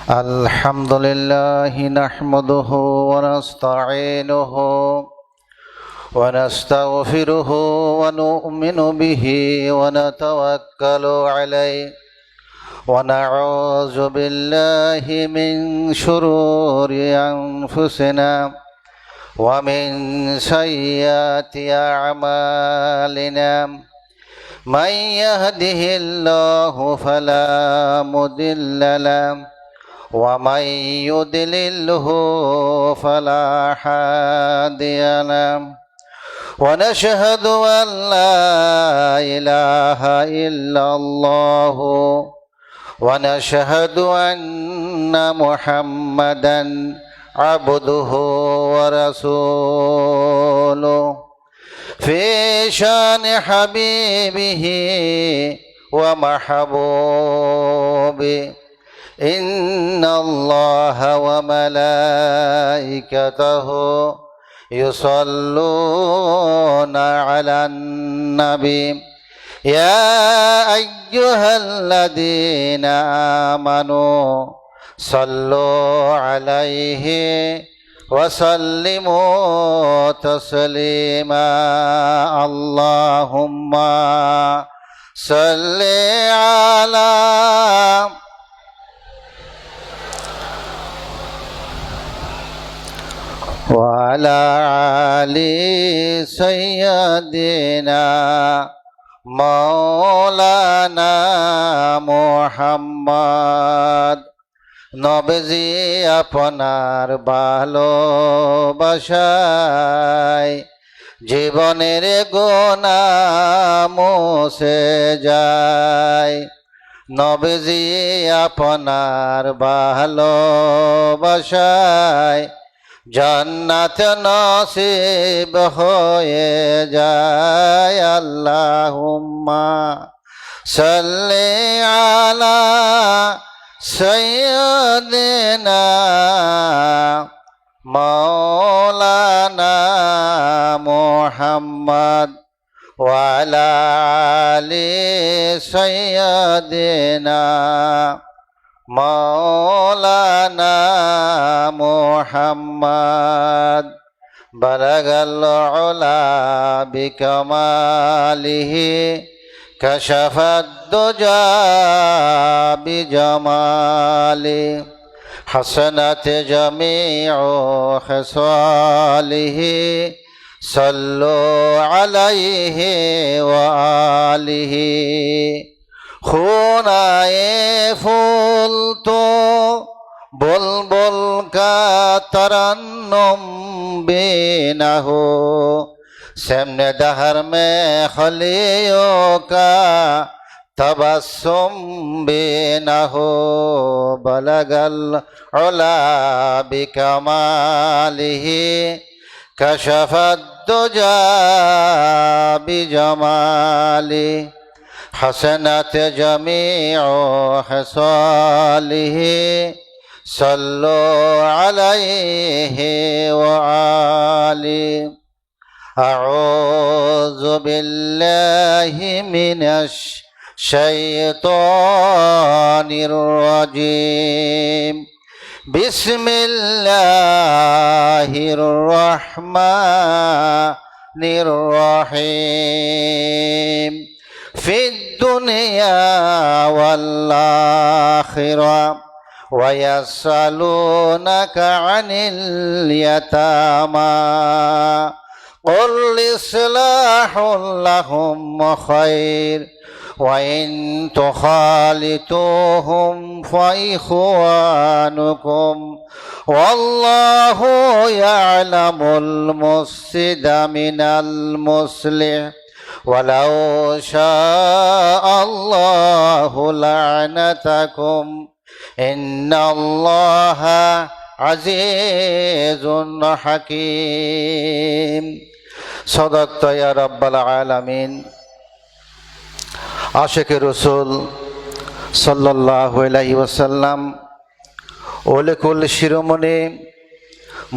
الحمد لله نحمده ونستعينه ونستغفره ونؤمن به ونتوكل عليه ونعوذ بالله من شرور أنفسنا ومن سيئات أعمالنا من يهده الله فلا مضل له ومن يضلله فلا هادي له ونشهد أن لا إله إلا الله ونشهد أن محمدا عبده ورسوله في شان حبيبه ومحبوبه إن الله وملائكته يصلون على النبي يا أيها الذين آمنوا صلوا عليه وسلموا تسليما اللهم صل على وعلى آل سيدنا مولانا মুহাম্মদ নবীজি আপনার ভালোবাসায় জীবনের গুনাহ মুছে যায় নবীজি আপনার ভালোবাসায় জান্নাত নসিব হয়ে যায় আল্লাহুম্মা সাল্লি আলা সাইয়্যিদিনা মাওলানা মুহাম্মদ ওয়া আলা আলি সাইয়্যিদিনা مولانا محمد بلغ العلا بكماله كشف الدجى بجماله حسنت جميع خصاله صلوا عليه وآله খুনায়ে ফুল তো বুলবুল কা তরন্নুম বিনা হো সামনে দহর মে খলিও কা তবসুম বিনা হো বলগল উলা বিকমালিহি কশফদ দুজা বিজমালিহি حسنت جميع خصاله صلوا عليه وآله أعوذ بالله من الشيطان الرجيم بسم الله الرحمن الرحيم في الدنيا والآخرة ويسألونك عن اليتامى قل إصلاح لهم خير وإن تخالطوهم فإخوانكم والله يعلم المفسد من المصلح ولو شاء الله لعنتكم إن الله عزيز حكيم صدقت يا رب العالمين عاشق رسول صلى الله عليه وسلم ولكل শিরোমণি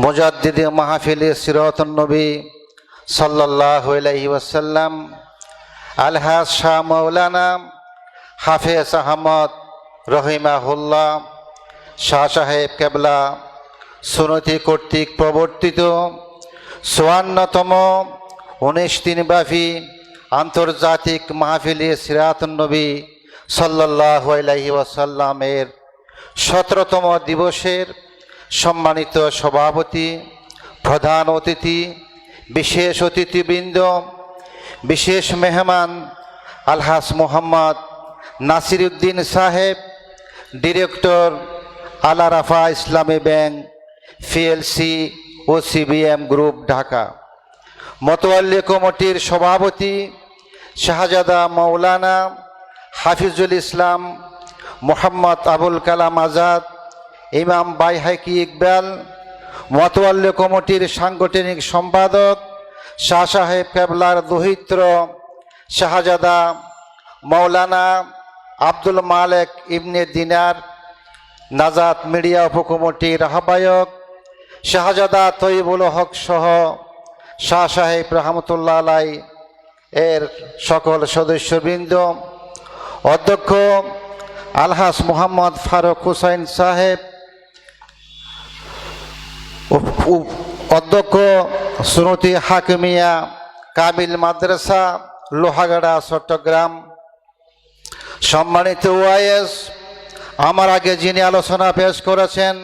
মুজাদ্দিদ মাহফিল সিরাতুন নবী সাল্লাল্লাহু আলাইহি ওয়াসাল্লাম আলহাজ শাহ মাওলানা হাফেজ আহমদ রহিমাহুল্লাহ শাহ সাহেব কেবলা সুন্নতি কর্তৃক প্রবর্তিত ৫৪তম ১৯ দিনব্যাপী আন্তর্জাতিক মাহফিলে সিরাতুন নবী সাল্লাল্লাহু আলাইহি ওয়াসাল্লামের ১৭তম দিবসের সম্মানিত সভাপতি, প্রধান অতিথি, বিশেষ অতিথিবৃন্দ, বিশেষ মেহমান আলহাজ মোহাম্মদ নাসিরউদ্দিন সাহেব, ডিরেক্টর আল আরাফা ইসলামী ব্যাংক পিএলসি ও সিবিএম গ্রুপ ঢাকা, মোতাওয়াল্লি কমিটির সভাপতি শাহজাদা মাওলানা হাফিজুল ইসলাম মোহাম্মদ আবুল কালাম আজাদ, ইমাম বাইহাকি ইকবাল, মোতাওয়াল্লি কমিটির সাংগঠনিক সম্পাদক শাহ সাহেব কেবলার দৌহিত্র শাহজাদা মাওলানা আব্দুল মালেক ইবনে দিনার, নাজাত মিডিয়া উপকমিটির আহ্বায়ক শাহজাদা তৈবুল হক সহ শাহ সাহেব রহমতুল্লাহ আলাই এর সকল সদস্যবৃন্দ, অধ্যক্ষ আলহাজ মোহাম্মদ ফারুক হুসাইন সাহেব, অধ্যক্ষ সুন্নতি হাকিমিয়া কামিল মাদ্রাসা লোহাগাড়া চট্টগ্রাম, সম্মানিত ওয়াইএস, আমার আগে যিনি আলোচনা পেশ করেছেন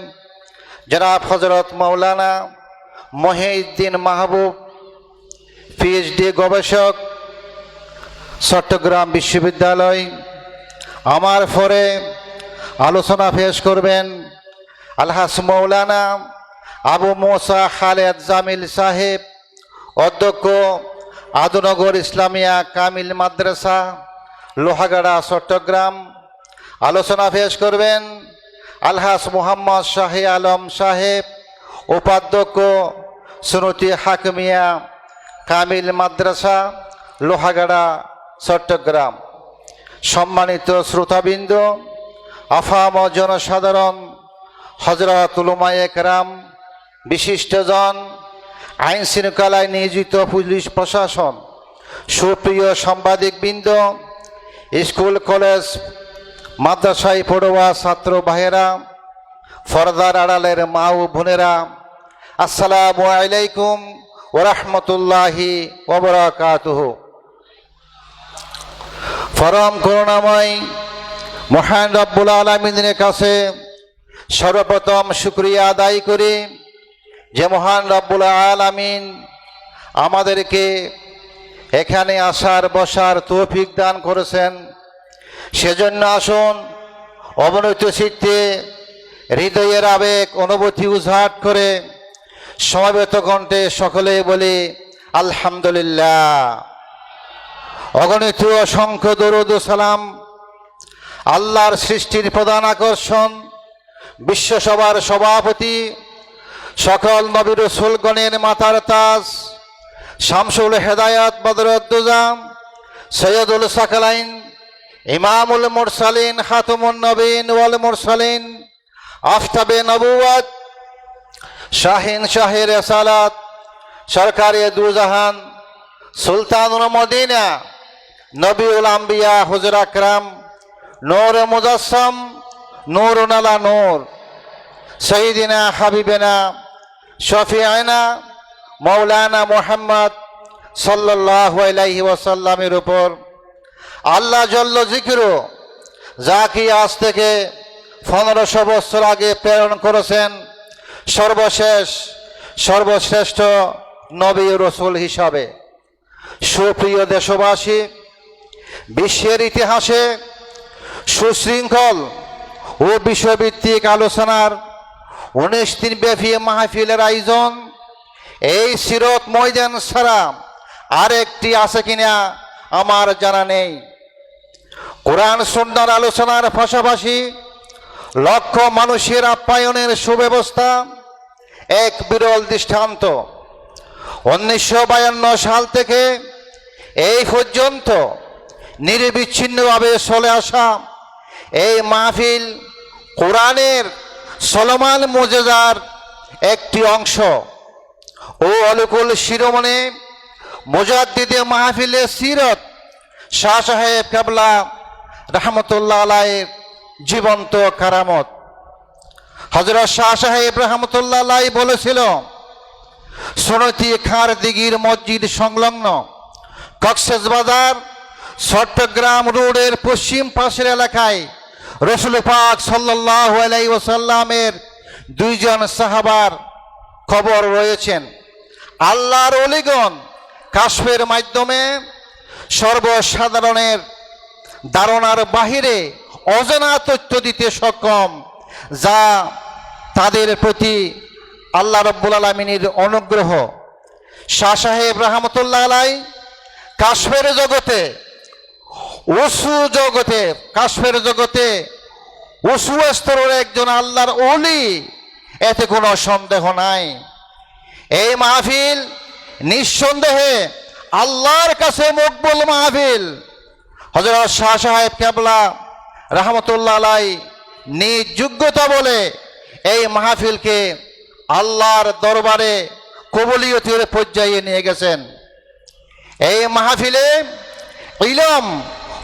জনাব হযরত মাওলানা মহিউদ্দিন মাহবুব, পিএইচডি গবেষক, চট্টগ্রাম বিশ্ববিদ্যালয়। আমার পরে আলোচনা পেশ করবেন আলহাজ মাওলানা আবু মুসা খালেদ জামিল সাহেব, অধ্যক্ষ আদুনগর ইসলামিয়া কামিল মাদ্রাসা লোহাগাড়া চট্টগ্রাম। আলোচনা পেশ করবেন আলহাজ মোহাম্মদ শাহি আলম সাহেব, উপাধ্যক্ষ সুন্নতি হাকিমিয়া কামিল মাদ্রাসা লোহাগাড়া চট্টগ্রাম। সম্মানিত শ্রোতাবৃন্দ, আফাম ও জনসাধারণ, হযরত উলামায়ে কেরাম, বিশিষ্টজন, আইন শৃঙ্খলায় নিয়োজিত পুলিশ প্রশাসন, সুপ্রিয় সাংবাদিকবৃন্দ, স্কুল কলেজ মাদ্রাসায় পড়ুয়া ছাত্র ভাইয়েরা, পর্দার আড়ালের মা ও বোনেরা, আসসালামু আলাইকুম ওয়া রাহমাতুল্লাহি ওয়া বারাকাতুহু। পরম করুণাময় মহান রব্বুল আলামিনের কাছে সর্বপ্রথম শুকরিয়া আদায় করি যে মহান রব্বুল আলামিন আমাদেরকে এখানে আসার বসার তৌফিক দান করেছেন। সেজন্য আসুন অবনত চিত্তে হৃদয়ের আবেগ অনুভূতি উজাট করে সমবেত কণ্ঠে সকলে বলি আলহামদুলিল্লাহ। অগণিত অসংখ্য দরুদ ও সালাম আল্লাহর সৃষ্টির প্রধান আকর্ষণ, বিশ্বসভার সভাপতি, সকল নবী রাসূলগণের মাতার তাজ, শামসুল হেদায়াত বদরুদ্দোজা, সৈয়দুল সাকালাইন, ইমামুল মুরসালিন, খাতামুন নবীন ওয়াল মুরসালিন, আফতাবে নবুওয়াত, শাহিন শাহে রিসালাত, সরকারে দুজাহান, সুলতানুল মদিনা, নবীউল আম্বিয়া হুজুর আকরাম, নূর মুজাসসাম, নূরুন আলা নূর, সাইয়্যিদিনা হাবিবেনা শফিআনা মাওলানা মুহাম্মদ সাল্লাল্লাহু আলাইহি ওয়াসাল্লামের উপর আল্লাহ জল্ল জিকিরু, যাকে আজ থেকে 1500 বছর আগে প্রেরণ করেছেন সর্বশ্রেষ্ঠ নবী রাসূল হিসাবে। সুপ্রিয় দেশবাসী, বিশ্বের ইতিহাসে সুশৃঙ্খল ও বিষয়ভিত্তিক আলোচনার 19 দিনব্যাপী মাহফিলের আয়োজন এই সিরত ময়দান ছাড়া আরেকটি আছে কিনা আমার জানা নেই। কোরআন সুন্নাহর আলোচনার পাশাপাশি লক্ষ মানুষের আপ্যায়নের সুব্যবস্থা এক বিরল দৃষ্টান্ত। 1952 সাল থেকে এই পর্যন্ত নিরবিচ্ছিন্নভাবে চলে আসা এই মাহফিল কোরআনের চলমান মুজিজার একটি অংশ ও অলুকুল শিরোমণি মুজাদ্দিদে মাহফিলে সিরত শাহ সাহেব কেবলা রহমতুল্লাহ আলাইহির জীবন্ত কারামত। হযরত শাহ সাহেব রহমতুল্লাহ আলাইহি বলেছিল, সুন্নতি খার দিঘির মসজিদ সংলগ্ন কক্সবাজার চট্টগ্রাম রোডের পশ্চিম পাশের এলাকায় রাসূল পাক সাল্লাল্লাহু আলাইহি ওয়াসাল্লামের দুইজন সাহাবার কবর রয়েছেন। আল্লাহর ওলিগণ কাশফের মাধ্যমে সর্বসাধারণের ধারণার বাহিরে অজানা তথ্য দিতে সক্ষম, যা তাদের প্রতি আল্লাহ রাব্বুল আলামিনের অনুগ্রহ। শাহ সাহেব রহমতুল্লাহ আলাইহি কাশফের জগতে উঁচু স্তরের একজন আল্লাহর ওলি, এতে কোনো সন্দেহ নাই। এই মাহফিল নিঃসন্দেহে আল্লাহর কাছে মকবুল মাহফিল। হযরত শাহ সাহেব কেবলা রহমতুল্লাহ আলাইহি নিজ যোগ্যতা বলে এই মাহফিলকে আল্লাহর দরবারে কবুলিয়তের পর্যায়ে নিয়ে গেছেন। এই মাহফিলে ইলম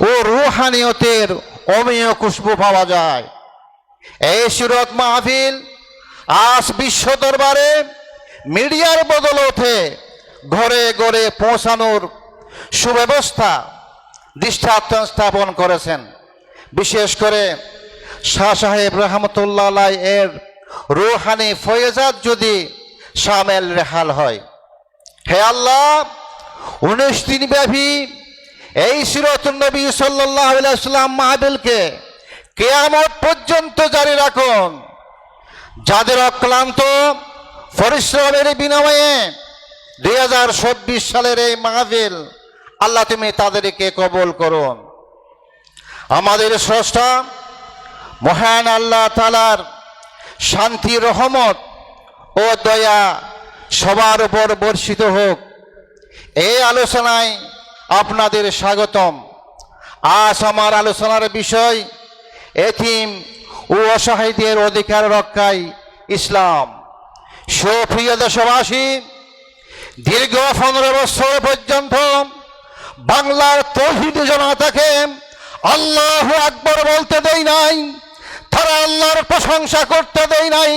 ও রুহানিয়তের অমেয় খুশবু পাওয়া যায়। এই সিরত মাহফিল আজ বিশ্ব দরবারে মিডিয়ার বদৌলতে ঘরে ঘরে পৌঁছানোর সুব্যবস্থা দৃষ্টান্ত স্থাপন করেছেন। বিশেষ করে শাহ সাহেব রহমতুল্লাহ আলাইহি এর রুহানি ফয়েজাত যদি শামেল রেহাল হয়। হে আল্লাহ, 19 দিন ব্যাপী এই সিরাতুন নবী সাল্লাল্লাহু আলাইহি ওয়াসাল্লাম মাহফিলকে কিয়ামত পর্যন্ত জারি রাখুন। যাদের অক্লান্ত পরিশ্রমের বিনিময়ে 2024 সালের এই মাহফিল আল্লাহ তুমি তাদেরকে কবুল করুন। আমাদের স্রষ্টা মহান আল্লাহ তাআলার শান্তি, রহমত ও দয়া সবার উপর বর্ষিত হোক। এই আলোচনায় আপনাদের স্বাগতম। আজ আমার আলোচনার বিষয় এতিম ও অসহায়দের অধিকার রক্ষায় ইসলাম। সুপ্রিয় দেশবাসী, দীর্ঘ 15 বছর পর্যন্ত বাংলার তৌহিদি জনতাকে আল্লাহু আকবার বলতে দেয় নাই, তারা আল্লাহর প্রশংসা করতে দেয় নাই,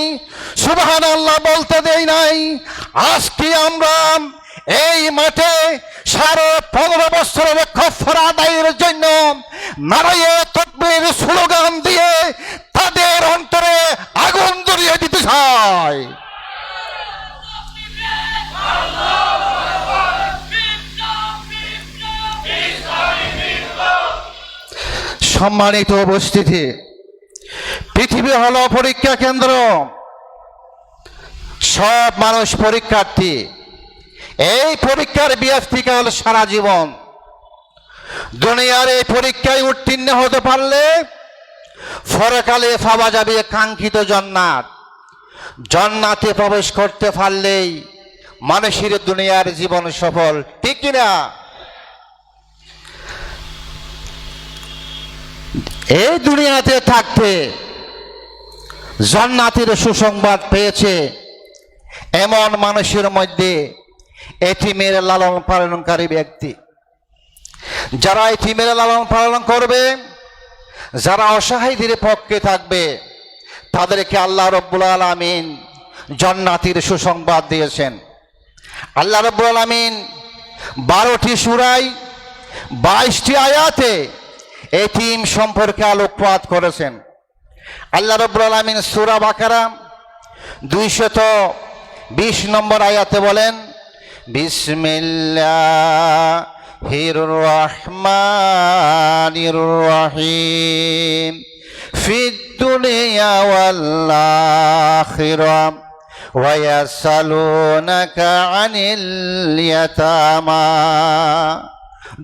সুবহানাল্লাহ বলতে দেয় নাই। আজকে আমরা এই মাঠে 15.5 বছরের কফর আদায়ের জন্য নারায়ে তাকবীর স্লোগান দিয়ে তাদের অন্তরে আগুন ধরিয়ে দিতে চাই। সম্মানিত উপস্থিতি, পৃথিবী হলো পরীক্ষা কেন্দ্র। সব মানুষ পরীক্ষার্থী। এই পরীক্ষার বিয়াস্তিকাল সারা জীবন। দুনিয়ার এই পরীক্ষায় উত্তীর্ণ হতে পারলে পরকালে পাওয়া যাবে কাঙ্ক্ষিত জান্নাত। জান্নাতে প্রবেশ করতে পারলেই মানুষের দুনিয়ার জীবন সফল, ঠিক কিনা? এই দুনিয়াতে থাকতে জান্নাতের সুসংবাদ পেয়েছে এমন মানুষের মধ্যে এতিমের লালন পালনকারী ব্যক্তি। যারা এতিমের লালন পালন করবে, যারা অসহায়দের পক্ষে থাকবে, তাদেরকে আল্লাহ রাব্বুল আলামিন জান্নাতের সুসংবাদ দিয়েছেন। আল্লাহ রাব্বুল আলামিন 12টি সূরায় 22টি আয়াতে এতিম সম্পর্কে আলোকপাত করেছেন। আল্লাহ রাব্বুল আলামিন সূরা বাকারা 220 নম্বর আয়াতে বলেন, বিসমিল্লাহির রহমানির রহিম ফিদ দুনিয়া ওয়াল আখিরাহ ওয়া ইয়াসালুনাকা আনিল ইয়াতামা।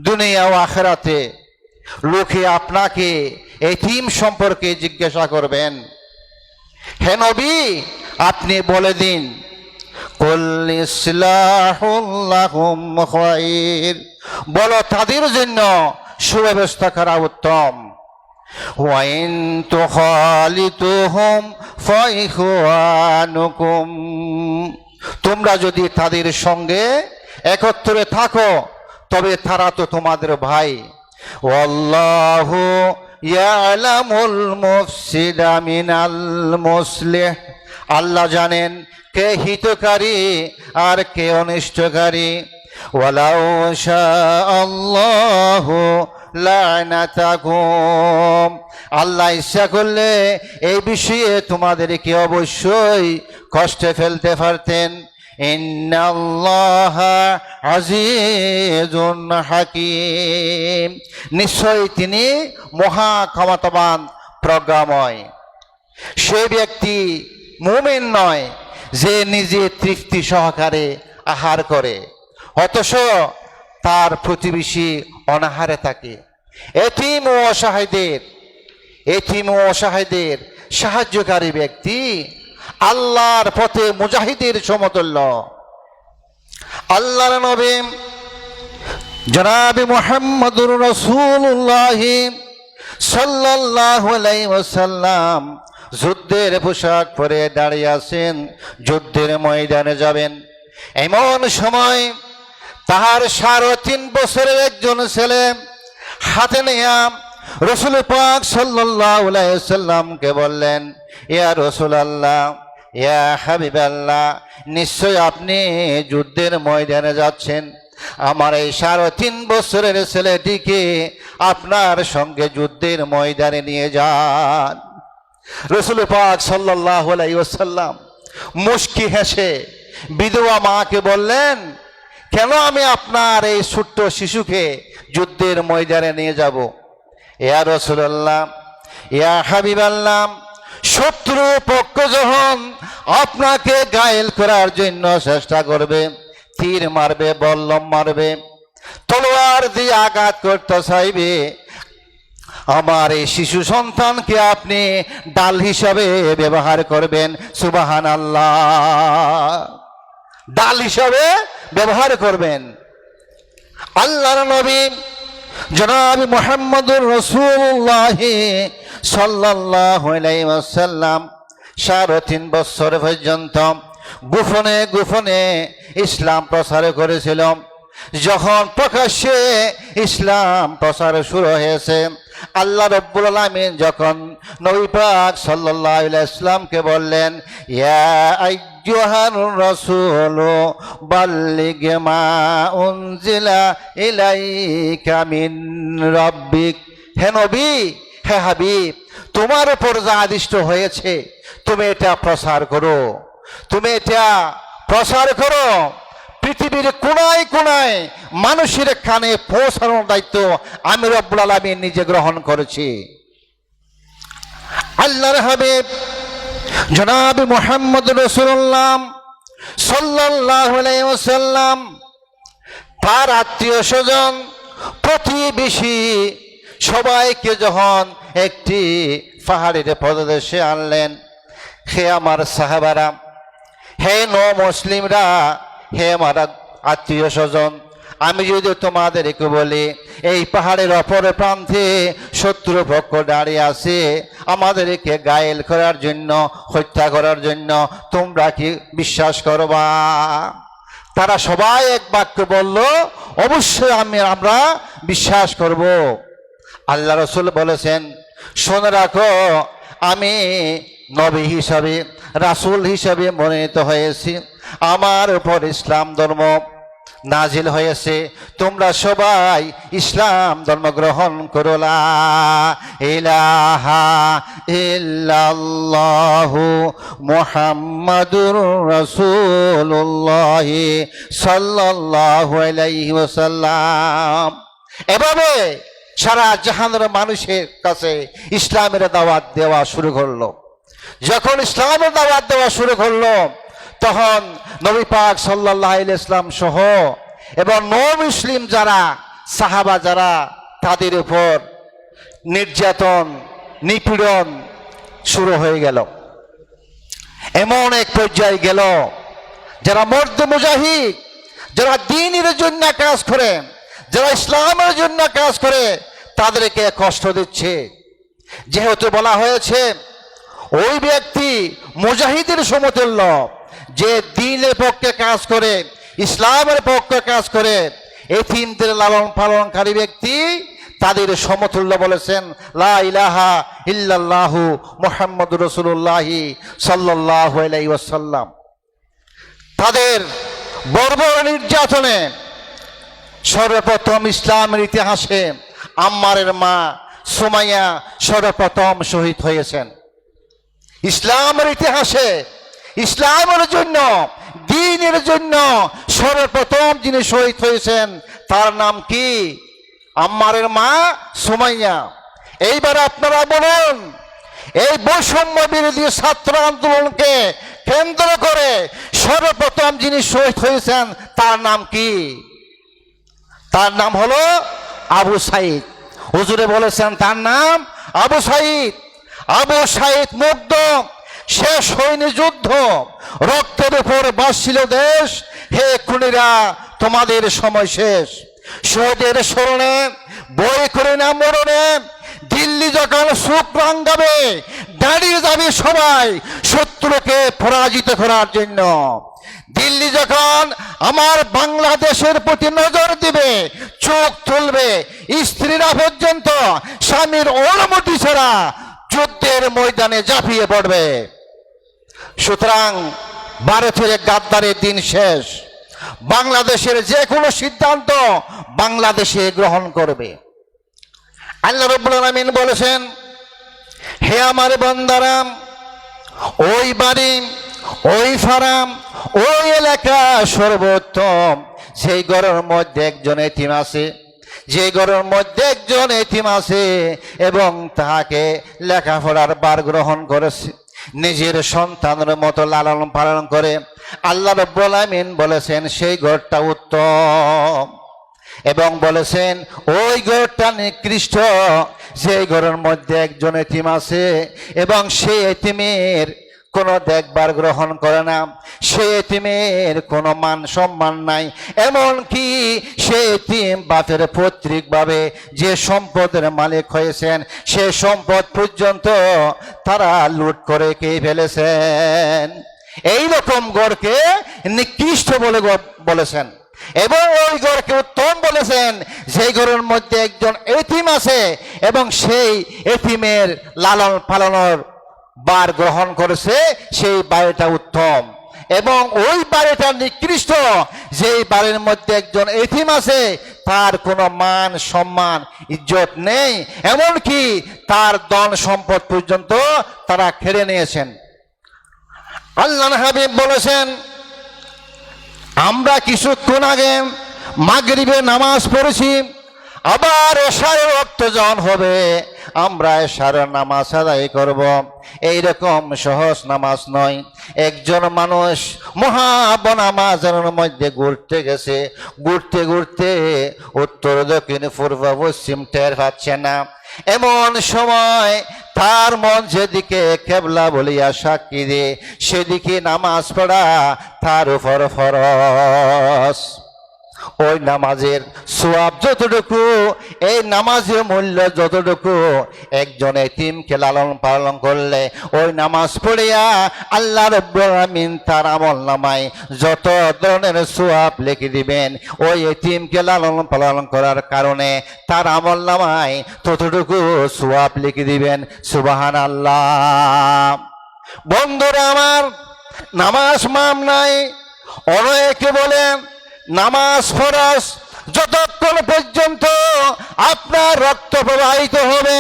দুনিয়া ও আখিরাতে লোকে আপনাকে এতিম সম্পর্কে জিজ্ঞাসা করবেন। হে নবী, আপনি বলে দিন, কুল ইসলাহুল লাহুম খায়র, বলো তাদের জন্য সুব্যবস্থা করা উত্তম। ওয়া ইন তুখালিতুহুম ফাইখওয়ানুকুম, তোমরা যদি তাদের সঙ্গে একত্রে থাকো তবে তারা তো তোমাদের ভাই। ওয়াল্লাহু ইয়ালামুল মুফসিদা মিনাল মুসলিহ। আল্লাহ জানেন কে হিতকারী আর কে অনিষ্টকারী। ওয়ালাউ শাআল্লাহু লা'নাতাকুম। আল্লাহ ইচ্ছা করলে এই বিষয়ে তোমাদেরকে অবশ্যই কষ্টে ফেলতে পারতেন। ইন্নাল্লাহা আজিজুন হাকীম। নিশ্চয়ই তিনি মহা ক্ষমতাবান প্রজ্ঞাময়। সে ব্যক্তি মুমিন নয় যে নিজে তৃপ্তি সহকারে আহার করে অথচ তার প্রতিবেশী অনাহারে থাকে। এতিম ও অসহায়দের সাহায্যকারী ব্যক্তি আল্লাহর পথে মুজাহিদের সমতুল্য। আল্লাহর নবী জনাব মুহাম্মদুর রাসূলুল্লাহ সাল্লাল্লাহু আলাইহি ওয়াসাল্লাম যুদ্ধের পোশাক পরে দাঁড়িয়ে আছেন, যুদ্ধের ময়দানে যাবেন। এমন সময় তাহার 3.5 বছরের একজন ছেলে হাতে নিয়ে রাসূল পাক সাল্লাল্লাহু আলাইহি ওয়াসাল্লামকে বললেন, ইয়া রাসূলুল্লাহ, ইয়া হাবিবাল্লাহ, নিশ্চয় আপনি যুদ্ধের ময়দানে যাচ্ছেন। আমার এই 3.5 বছরের ছেলেটিকে আপনার সঙ্গে যুদ্ধের ময়দানে নিয়ে যান। রাসূল পাক সাল্লাল্লাহু আলাইহি ওয়াসাল্লাম মুস্কি হেসে বিধবা মাকে বললেন, কেন আমি আপনার এই ছোট্ট শিশুকে যুদ্ধের ময়দানে নিয়ে যাব? ইয়া রাসূলুল্লাহ, ইয়া হাবিবাল্লাহ, শত্রু পক্ষ যখন আপনাকে ঘায়েল করার জন্য চেষ্টা করবে, তীর মারবে, বল্লম মারবে, তলোয়ার দিয়ে আঘাত করতে চাইবে, আমার এই শিশু সন্তানকে আপনি ডাল হিসাবে ব্যবহার করবেন। সুবহানাল্লাহ, ডাল হিসাবে ব্যবহার করবেন। আল্লাহর নবী জনাব মুহাম্মদুর রাসূলুল্লাহ সাল্লাল্লাহু আলাইহি ওয়াসাল্লাম 3.5 বছর পর্যন্ত গোপনে গোপনে ইসলাম প্রচার করেছিল। যখন প্রকাশ্যে ইসলাম প্রচার শুরু হয়েছে, আল্লাহ রাব্বুল আলামিন যখন নবী পাক সাল্লাল্লাহু আলাইহি ওয়াসাল্লামকে বললেন, ইয়া আইয়ুহার রাসূল বাল্লিগ মা উনজিলা ইলাইকা মিন রাব্বিক। হে নবী, হে হাবিব, তোমার উপর যা আদিষ্ট হয়েছে তুমি এটা প্রচার করো, তুমি এটা প্রচার করো। পৃথিবীর কোনায় কোনায় মানুষের কানে পৌঁছানোর দায়িত্ব আমি রব্বুল আলামিন নিজে গ্রহণ করেছি। আল্লাহর হাবিব জনাব মুহাম্মদ রাসূলুল্লাহ সাল্লাল্লাহু আলাইহি ওয়াসাল্লাম তার আত্মীয় স্বজন প্রতিবেশী সবাইকে যখন একটি পাহাড়ের প্রদেশে আনলেন, হে আমার সাহাবারা, হে মুসলিমরা, হে আমার আত্মীয় স্বজন, আমি যদি তোমাদেরকে বলি এই পাহাড়ের অপর প্রান্তে শত্রুপক্ষ দাঁড়িয়ে আছে আমাদেরকে ঘায়েল করার জন্য, হত্যা করার জন্য, তোমরা কি বিশ্বাস করবা? তারা সবাই এক বাক্য বলল, অবশ্যই আমরা বিশ্বাস করব। আল্লাহ রাসূল বলেছেন, শুনে রাখো, আমি নবী হিসাবে, রাসূল হিসাবে মনোনীত হয়েছি, আমার উপর ইসলাম ধর্ম নাজিল হয়েছে, তোমরা সবাই ইসলাম ধর্ম গ্রহণ করো। লা ইলাহা ইল্লাল্লাহু মুহাম্মাদুর রাসূলুল্লাহ সাল্লাল্লাহু আলাইহি ওয়াসাল্লাম। এভাবে সারা জাহানের মানুষের কাছে ইসলামের দাওয়াত দেওয়া শুরু করলো। যখন ইসলামের দাওয়াত দেওয়া শুরু করলো, তখন নবী পাক সাল্লাল্লাহু আলাইহি ওয়াসাল্লাম সহ এবং মুসলিম যারা সাহাবা যারা, তাদের উপর নির্যাতন নিপীড়ন শুরু হয়ে গেল। এমন এক পর্যায়ে গেল, যারা মর্দ মুজাহিদ, যারা দ্বীনের জন্য কাজ করে, যারা ইসলামের জন্য কাজ করে, তাদেরকে কষ্ট দিচ্ছে। যেহেতু বলা হয়েছে ওই ব্যক্তি মুজাহিদের সমতুল্য, যে দ্বীনের পক্ষে কাজ করে, ইসলামের পক্ষে কাজ করে, এতিমদের লালন পালনকারী ব্যক্তি, তাদের সমতুল্য বলেছেন লা ইলাহা ইল্লাল্লাহু মুহাম্মাদুর রাসূলুল্লাহ সাল্লাল্লাহু আলাইহি ওয়াসাল্লাম। তাদের বর্বর নির্যাতনে সর্বপ্রথম ইসলামের ইতিহাসে আম্মারের মা সুমাইয়া সর্বপ্রথম শহীদ হয়েছেন। ইসলামের ইতিহাসে ইসলামের জন্য, দ্বীনের জন্য সর্বপ্রথম যিনি শহীদ হয়েছেন তার নাম কি? আম্মারের মা সুমাইয়া। এইবার আপনারা বলুন, এই বৈষম্য বিরোধী ছাত্র আন্দোলনকে কেন্দ্র করে সর্বপ্রথম যিনি শহীদ হয়েছেন তার নাম কি? তার নাম হলো আবু সাঈদ। হুজুরে বলেছেন তার নাম আবু সাঈদ। আবু সাঈদ মুগ্ধ, শেষ হয়নি যুদ্ধ, রক্তের উপর বাসছিল দেশ, হে খুনিরা তোমাদের সময় শেষ। শহীদের স্মরণে বই করে না মরণে, দিল্লি যখন সুখ রাঙ্গাবে দাঁড়িয়ে যাবে সবাই শত্রুকে পরাজিত করার জন্য। দিল্লি যখন আমার বাংলাদেশের প্রতি নজর দিবে, চোখ তুলবে, স্ত্রীরা পর্যন্ত স্বামীর অনুমতি ছাড়া যুদ্ধের ময়দানে ঝাঁপিয়ে পড়বে। সুতরাং ভারতের গাদ্দারের দিন শেষ। বাংলাদেশের যে কোনো সিদ্ধান্ত বাংলাদেশে গ্রহণ করবে। আল্লাহ রাব্বুল আলামিন বলেছেন, হে আমার বান্দারা, ওই বাড়ি, ওই ফারাম, ওই এলাকা সর্বোত্তম সেই ঘরের মধ্যে একজন এতিম আছে, যে ঘরের মধ্যে একজন এতিম আছে এবং তাহাকে লেখাপড়ার বার গ্রহণ করেছে, নিজের সন্তানের মতো লালন পালন করে। আল্লাহ রাব্বুল আলামিন বলেছেন সেই ঘরটা উত্তম এবং বলেছেন ওই ঘরটা নিকৃষ্ট যে ঘরের মধ্যে একজন এতিম আছে এবং সেই এতিমের কোনো দেখবার গ্রহণ করে না, সে এতিমের কোনো মান সম্মান নাই। এমনকি সে এতিম বাপের পৈতৃকভাবে যে সম্পদের মালিক হয়েছেন সে সম্পদ পর্যন্ত তারা লুট করে খেয়ে ফেলেছেন। এইরকম গড়কে নিকৃষ্ট বলে বলেছেন এবং ওই ঘরকে উত্তম বলেছেন যেই ঘরের মধ্যে একজন এতিম আছে এবং সেই এতিমের লালন পালনের বার গ্রহণ করেছে, সেই বাড়িটা উত্তম। এবং ওই বাড়িটা নিকৃষ্ট যেই বাড়ির মধ্যে একজন এতিম আছে তার কোনো মান সম্মান ইজ্জত নেই, এমনকি তার ধন সম্পদ পর্যন্ত তারা কেড়ে নিয়েছেন। আল্লাহর হাবিব বলেছেন, আমরা কিছুক্ষণ আগে মাগরিবে নামাজ পড়েছি, আবার এশারের ওয়াক্ত যখন হবে আমরা এশারের নামাজ আদায় করব। এইরকম সহজ নামাজ নয়। একজন মানুষ মহাবনা মাঝের মধ্যে ঘুরতে গেছে, ঘুরতে ঘুরতে উত্তর দক্ষিণ পূর্ব পশ্চিম টের পাচ্ছে না। এমন সময় তার মন যেদিকে কেবলা বলিয়া সাক্ষী দিয়ে সেদিকে নামাজ পড়া তার উপর ফরজ। ওই নামাজের সওয়াব যতটুকু, এই নামাজের মূল্য যতটুকু, একজন এতিমকে লালন পালন করলে ওই নামাজ পড়িয়া আল্লাহ রাব্বুল আলামিন তার আমলনামায় যত ধরনের সওয়াব লিখে দিবেন, ওই এতিমকে লালন পালন করার কারণে তার আমলনামায় ততটুকু সওয়াব লিখে দিবেন। সুবহানাল্লাহ। বন্ধুরা আমার, নামাজ মাম নাই। অনেকে বলেন নামাজ ফরজ, যতক্ষণ পর্যন্ত আপনার রক্ত প্রবাহিত হবে,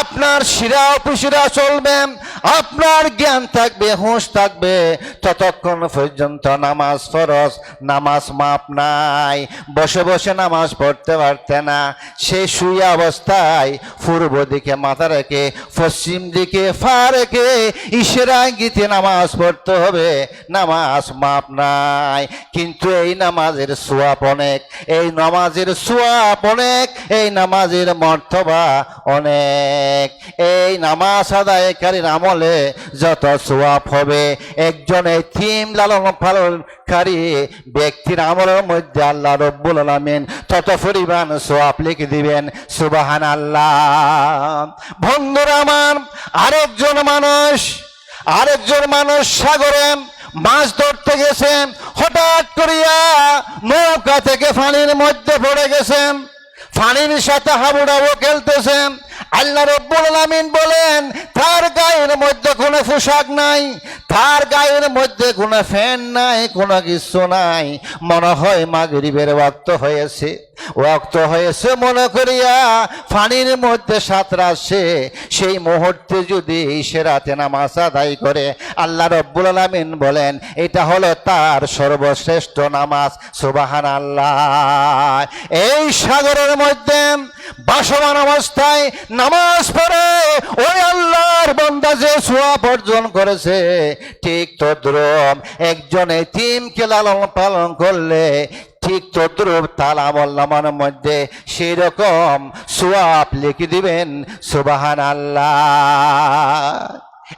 আপনার শিরা উপশিরা চলবে, আপনার জ্ঞান থাকবে, হুঁশ থাকবে, ততক্ষণ পর্যন্ত নামাজ ফরজ। নামাজ মাপ নাই। বসে বসে নামাজ পড়তে পারতে না, সে শুয়ে অবস্থায় পূর্ব দিকে মাথা রেখে পশ্চিম দিকে পা রেখে ইশারা ইঙ্গিতে নামাজ পড়তে হবে, নামাজ মাপ নাই। কিন্তু এই নামাজের সওয়াব অনেক, এই নামাজের সওয়াব অনেক, এই নামাজের মর্তবা অনেক। এই নামাজ আদায়কারীর আমলে যত সওয়াব হবে, একজন এতিম লালন পালনকারী ব্যক্তির আমলের মধ্যে আল্লাহ রাব্বুল আলামিন তত পরিমাণ সওয়াব লিখে দিবেন। সুবহানাল্লাহ। বন্ধুরা আমার, আরেকজন মানুষ সাগরে মাছ ধরতে গেছেন, হঠাৎ করিয়া নৌকা থেকে পানির মধ্যে পড়ে গেছেন। পানির সাথে হাবুডাবু খেলতেছেন। আল্লাহ রাব্বুল আলামিন বলেন তার গায়ের মধ্যে কোনো পোশাক নাই, তার গায়ের মধ্যে কোনো ফ্যান নাই, কোনো কিছু নাই। মনে হয় মাগরিবের ওয়াক্ত হয়েছে মনে করিয়া পানির মধ্যে সাঁতরাচ্ছে। সেই মুহূর্তে যদি সে রাতে নামাজ আদায় করে, আল্লাহ রাব্বুল আলামিন বলেন এটা হলো তার সর্বশ্রেষ্ঠ নামাজ। সুবহানাল্লাহ। এই সাগরের মধ্যে ভাসমান অবস্থায় নামাজ পড়ে ওই আল্লাহর বান্দা যে সওয়াব অর্জন করেছে, ঠিক তদ্রুপ একজন এতিমকে লালন পালন করলে ঠিক তদ্রুপ তার আমলনামার মধ্যে সেই রকম সওয়াব লিখে দিবেন। সুবহানাল্লাহ।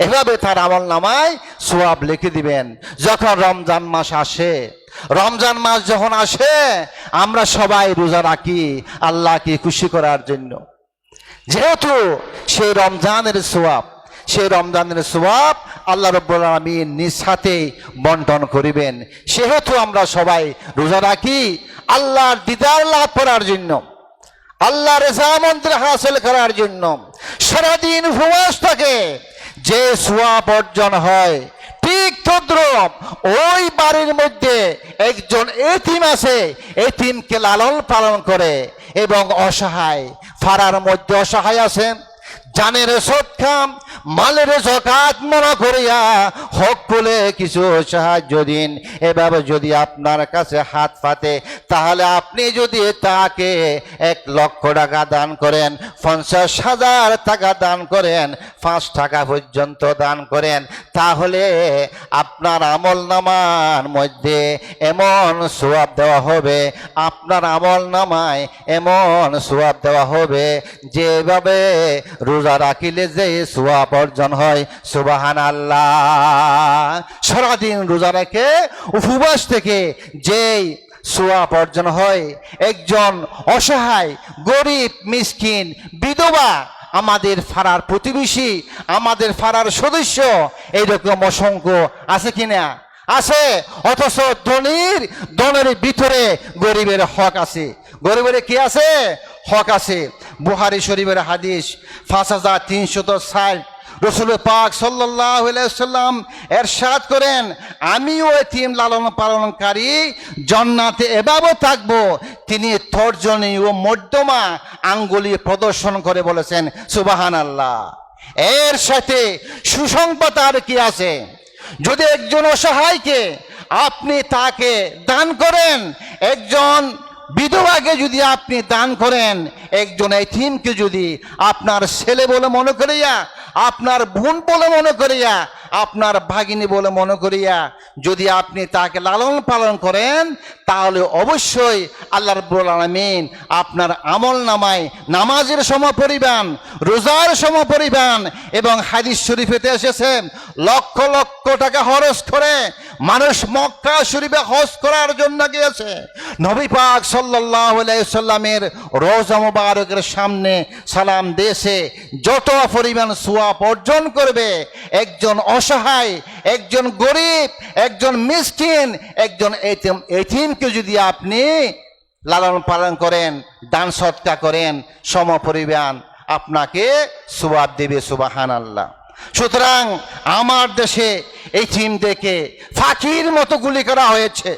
এভাবে তার আমলনামায় সওয়াব লিখে দিবেন। যখন রমজান মাস আসে, রমজান মাস যখন আসে, আমরা সবাই রোজা রাখি আল্লাহকে খুশি করার জন্য। যেহেতু সেই রমজানের সওয়াব আল্লাহ রাব্বুল আলামিন নিজ হাতে বন্টন করিবেন, সেহেতু আমরা সবাই রোজা রাখি আল্লাহর দিদার লাভ করার জন্য, আল্লাহর রেজামন্দ হাসিল করার জন্য। সারাদিন উপবাস থাকে, যে সওয়াব অর্জন হয় ঠিক তদ্রুপ ওই বাড়ির মধ্যে একজন এতিম আছে, এতিমকে লালন পালন করে এবং অসহায়, ফারার মধ্যে অসহায় আছেন, জানের সৎকা মালের যাকাত মনে করিয়া হক বলে কিছু সাহায্য দিন। এভাবে যদি আপনার কাছে হাত পাতে, তাহলে আপনি যদি তাকে 1 লক্ষ টাকা দান করেন, 50,000 টাকা দান করেন, 5 টাকা পর্যন্ত দান করেন, তাহলে আপনার আমলনামার মধ্যে এমন সওয়াব দেওয়া হবে, আপনার আমলনামায় এমন সওয়াব দেওয়া হবে যেভাবে রোজা রাখিলে যে সওয়াব অর্জন হয়। সুবহানাল্লাহ। সারাদিন রোজা রেখে উপবাস থেকে যেই সওয়াব অর্জন হয়, একজন অসহায় গরিব মিসকিন বিধবা, আমাদের ফারার প্রতিবেশী, আমাদের ফারার সদস্য, এইরকম অসংখ্য আছে কিনা? আছে। অথচ ধনের ভিতরে গরিবের হক আছে। গরিবের কি আছে? হক আছে। বুখারী শরীফের হাদিস 5360, রাসূল পাক সাল্লাল্লাহু আলাইহি ওয়াসাল্লাম ইরশাদ করেন, আমিও এতিম লালন পালনকারী জান্নাতে এভাবে থাকবো। তিনি তর্জনী ও মধ্যমা আঙ্গুলি প্রদর্শন করে বলেছেন সুবহানাল্লাহ। এর সাথে সুসংবাদ আর কি আছে? যদি একজন অসহায়কে আপনি তাকে দান করেন, একজন বিধবাকে যদি আপনি দান করেন, একজন এতিমকে যদি আপনার ছেলে বলে মনে করিয়া, আপনার বোন বলে মনে করিয়া, আপনার ভাগিনী বলে মনে করিয়া যদি আপনি তাকে লালন পালন করেন, তাহলে অবশ্যই আল্লাহ রাব্বুল আলামিন আপনার আমলনামায় নামাজের সমপরিমাণ, রোজার সমপরিমাণ, এবং হাদিস শরীফেতে এসেছে লক্ষ লক্ষ টাকা খরচ করে মানুষ মক্কা শরীফে হজ করার জন্য গিয়েছে। নবী পাক সাল্লাল্লাহু আলাইহি সাল্লামের রওজা মুবারকের সামনে সালাম দিয়েছে। যত পরিমাণ সওয়াব অর্জন করবে একজন অসহায়, একজন গরিব, একজন মিসকিন, একজন এতিমকে যদি আপনি লালন পালন করেন, দান সৎকা করেন, সমপরিমাণ আপনাকে সওয়াব দেবে। সুবহানাল্লাহ। সুতরাং আমার দেশে এতিমদেরকে ফাঁকির মতো গুলি করা হয়েছে,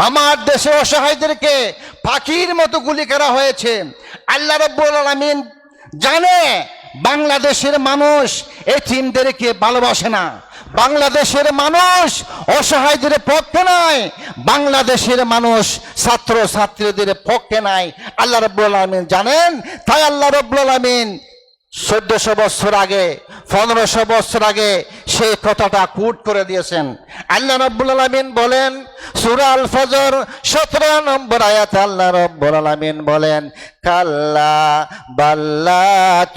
আমার দেশে অসহায়দেরকে ফাঁকির মতো গুলি করা হয়েছে। আল্লাহ রাব্বুল আলামিন জানে বাংলাদেশের মানুষ এতিমদেরকে ভালোবাসে না, বাংলাদেশের মানুষ অসহায়দের পক্ষে নয়, বাংলাদেশের মানুষ ছাত্র ছাত্রীদের পক্ষে নাই। আল্লাহ রাব্বুল আলামিন জানেন, তাই আল্লাহ রাব্বুল আলামিন 1400 বছর আগে, 1500 বছর আগে সেই কথাটা কোট করে দিয়েছেন। আল্লাহ রাব্বুল আলামিন বলেন সূরা আল ফজর 17 নম্বর আয়াতে আল্লাহ রাব্বুল আলামিন বলেন, কাল্লা বাল্লা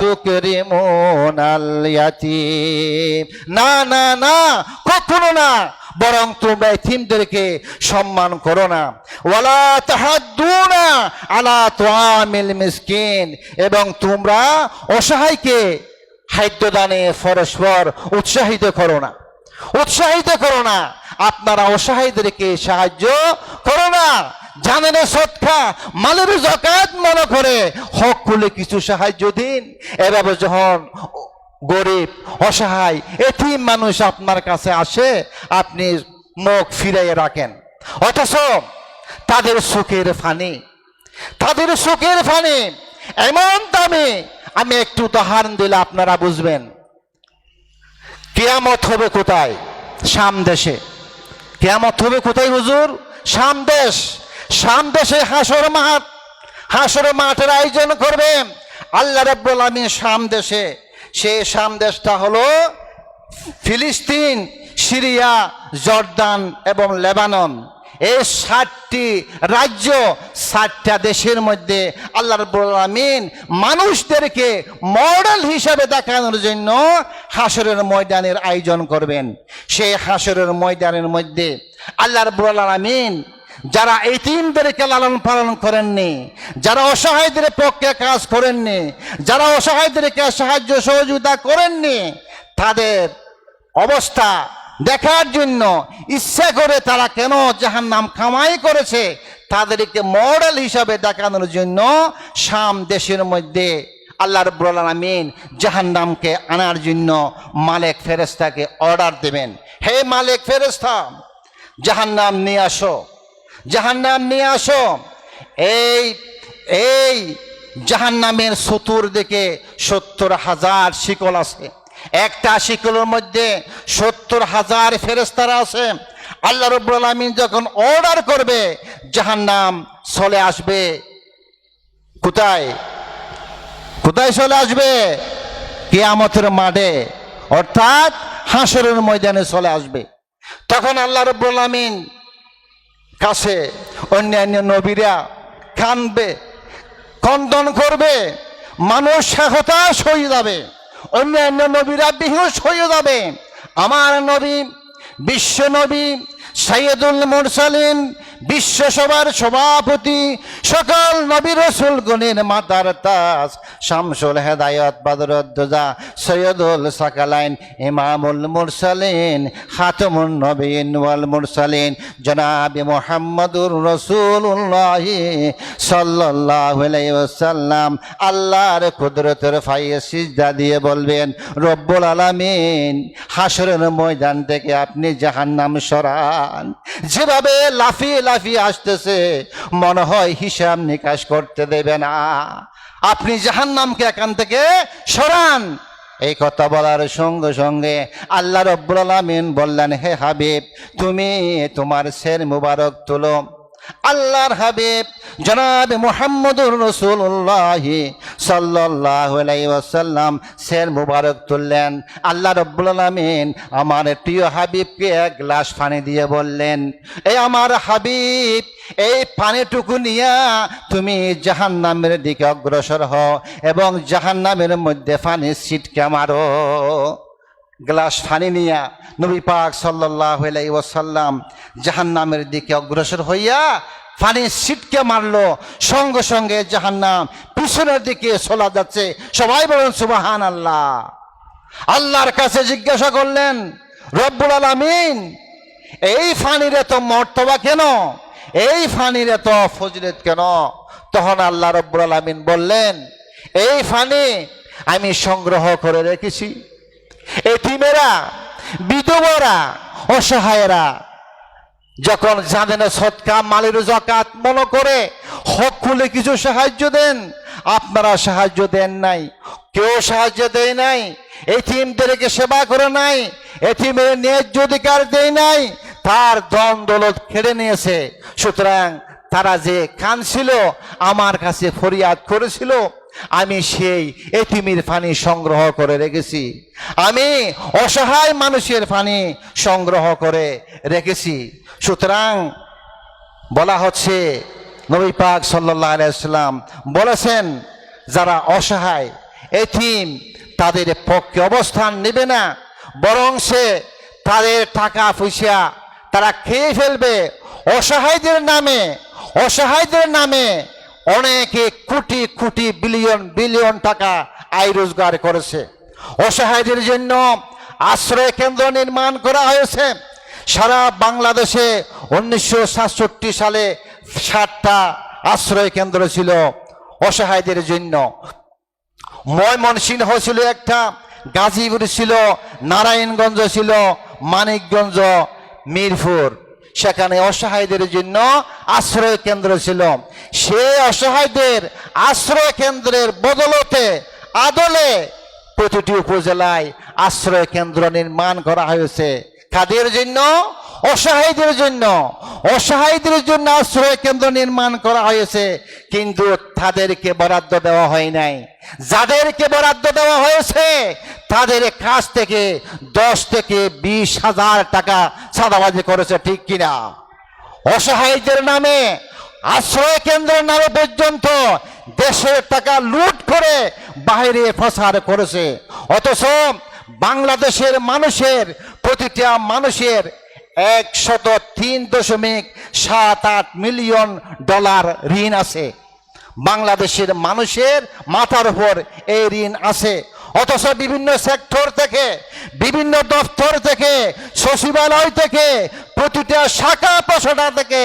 তুকরিমুনাল ইয়াতীম, না না না, কখনো না, বরং তোমরা এতিমদেরকে সম্মান করো না। ওয়ালা তাহাদ্দুনা আলা তুআমিল মিসকিন, এবং তোমরা অসহায়কে খাদ্য দানে পরস্পর উৎসাহিত করো না, উৎসাহিত করো না। আপনারা অসহায়দেরকে সাহায্য করো না। জানেন সৎকা মালের যাকাত মনে করে হক খুলে কিছু সাহায্য দিন। এভাবে যখন গরিব অসহায় এতিম মানুষ আপনার কাছে আসে, আপনি মুখ ফিরাইয়ে রাখেন, অথচ তাদের সুখের ফানি, তাদের সুখের ফানি এমন দামি। আমি একটু উদাহরণ দিলে আপনারা বুঝবেন। কিয়ামত হবে কোথায়? শাম দেশে। কিয়ামত হবে কোথায় হুজুর? শাম দেশ। শাম দেশে হাসর মাঠ, হাসর মাঠের আয়োজন করবে আল্লাহ রাব্বুল আলামিন শাম দেশে। সেই শাম দেশটা হলো ফিলিস্তিন, সিরিয়া, জর্দান এবং লেবানন। এই 7টি রাজ্য, 7টা দেশের মধ্যে আল্লাহ রাব্বুল আলামিন মানুষদেরকে মডেল হিসাবে দেখানোর জন্য হাসরের ময়দানের আয়োজন করবেন। সেই হাসরের ময়দানের মধ্যে আল্লাহ রাব্বুল আলামিন যারা এতিমদেরকে লালন পালন করেননি, যারা অসহায়দের পক্ষে কাজ করেননি, যারা অসহায়দেরকে সাহায্য সহযোগিতা করেননি, তাদের অবস্থা দেখার জন্য ইচ্ছা করে তারা কেন জাহান্নাম কামাই করেছে, তাদেরকে মডেল হিসাবে দেখানোর জন্য শাম দেশের মধ্যে আল্লাহ রাব্বুল আলামিন জাহান্নামকে আনার জন্য মালেক ফেরেশতাকে অর্ডার দেবেন, হে মালেক ফেরেশতা, জাহান্নাম নিয়ে আসো, জাহান্নাম নিয়ে আসো। এই জাহান্নামের চতুর্দিকে 70,000 শিকল আছে। একটা শিকলের মধ্যে 70,000 ফেরেশতারা আছে। আল্লাহ রাব্বুল আলামিন যখন অর্ডার করবে, জাহান্নাম চলে আসবে কোথায়? কোথায় চলে আসবে? কিয়ামতের মাঠে, অর্থাৎ হাসরের ময়দানে চলে আসবে। তখন আল্লাহ রাব্বুল আলামিন কাছে অন্যান্য নবীরা কাঁদবে, ক্রন্দন করবে, মানুষ হতাশ হয়ে যাবে, অন্যান্য নবীরা বেহুশ হয়ে যাবে। আমার নবী, বিশ্ব নবী, সাইয়্যিদুল মুরসালিন, বিশ্বসভার সভাপতি, সকল নবী রাসূলগণের মাতার তাজ, শামসুল হেদায়েত, বদরুদ্দোজা, সৈয়দুল সাকালাইন, ইমামুল মুরসালিন, খাতামুন নবীন ওয়াল মুরসালিন, জনাবে মুহাম্মদুর রাসূলুল্লাহ সাল্লাল্লাহু আলাইহি ওয়াসাল্লাম আল্লাহর কুদরতের পায়ে সিজদা দিয়ে বলবেন, রব্বুল আলামিন, হাসরের ময়দান থেকে আপনি জাহান্নাম সরান। যেভাবে লাফিয়ে লাফিয়ে আসতেছে, মনে হয় হিসাব নিকাশ করতে দেবে না, আপনি জাহান্নামকে এখান থেকে সরান। এই কথা বলার সঙ্গে সঙ্গে আল্লাহ রাব্বুল আলামিন বললেন, হে হাবিব, তুমি তোমার সের মুবারক তুলো। আল্লাহর হাবিব জনাবে মুহাম্মদুর রাসূলুল্লাহ সাল্লাল্লাহু আলাইহি ওয়াসাল্লাম সের মুবারক তুললেন। আল্লাহ রাব্বুল আলামিন আমার প্রিয় হাবিবকে এক গ্লাস পানি দিয়ে বললেন, এই আমার হাবিব, এই পানিটুকু নিয়ে তুমি জাহান্নামের দিকে অগ্রসর হও এবং জাহান্নামের মধ্যে পানি ছিটকে মারো। গ্লাস পানি নিয়া নবী পাক সাল্লাল্লাহু আলাইহি ওয়াসাল্লাম জাহান্নামের দিকে অগ্রসর হইয়া পানি ছিটকে মারলো। সঙ্গে সঙ্গে জাহান্নাম পিছনের দিকে চলা যাচ্ছে। সবাই বলেন সুবহানাল্লাহ। আল্লাহর কাছে জিজ্ঞাসা করলেন, রব্বুল আলামিন, এই পানির এত মর্তবা কেন, এই পানির এত ফজিলত কেন? তখন আল্লাহ রব্বুল আলামিন বললেন, এই পানি আমি সংগ্রহ করে রেখেছি। এতিমেরা, বিধবারা, অসহায়রা যখন জানেন সদকা মালের যাকাত মনে করে হক খুলে কিছু সাহায্য দেন, আপনারা সাহায্য দেন নাই, কেউ সাহায্য দেয় নাই, এতিমদেরকে সেবা করে নাই, এতিমের ন্যায্য অধিকার দেয় নাই, তার ধন দৌলত কেড়ে নিয়েছে। সুতরাং তারা যে কাঁদছিল, আমার কাছে ফরিয়াদ করেছিল, আমি সেই এতিমের পানি সংগ্রহ করে রেখেছি, আমি অসহায় মানুষের পানি সংগ্রহ করে রেখেছি। সুতরাং বলা হচ্ছে, নবী পাক সাল্লাল্লাহু আলাইহি ওয়াসাল্লাম বলেছেন, যারা অসহায় এতিম তাদের পক্ষে অবস্থান নেবে না, বরং সে তাদের টাকা পয়সা তারা খেয়ে ফেলবে। অসহায়দের নামে, অসহায়দের নামে অনেকে কোটি কোটি বিলিয়ন বিলিয়ন টাকা আয় রোজগার করেছে। অসহায়দের জন্য আশ্রয় কেন্দ্র নির্মাণ করা হয়েছে। সারা বাংলাদেশে 1967 সালে 7টা আশ্রয় কেন্দ্র ছিল অসহায়দের জন্য। ময়মনসিংহ ছিল একটা, গাজীপুর ছিল, নারায়ণগঞ্জ ছিল, মানিকগঞ্জ, মিরপুর, সেখানে অসহায়দের জন্য আশ্রয় কেন্দ্র ছিল। সেই অসহায়দের আশ্রয় কেন্দ্রের বদলতে আদলে প্রতিটি উপজেলায় আশ্রয় কেন্দ্র নির্মাণ করা হয়েছে। কাদের জন্য? অসহায়দের জন্য। অসহায়দের জন্য আশ্রয় কেন্দ্র নির্মাণ করা হয়েছে, কিন্তু তাদেরকে বরাদ্দ দেওয়া হয় নাই। যাদেরকে বরাদ্দ দেওয়া হয়েছে তাদের কাছ থেকে 10 থেকে 20,000 টাকা চাঁদাবাজি করেছে, ঠিক কিনা? অসহায়দের নামে, আশ্রয় কেন্দ্রের নামে পর্যন্ত দেশের টাকা লুট করে বাইরে প্রচার করেছে। অথচ বাংলাদেশের মানুষের, প্রতিটা মানুষের 103.78 মিলিয়ন ডলার ঋণ আছে। বাংলাদেশের মানুষের মাথার উপর এই ঋণ আছে। অথচ বিভিন্ন সেক্টর থেকে, বিভিন্ন দপ্তর থেকে, সচিবালয় থেকে, প্রতিটা শাখা প্রশাখা থেকে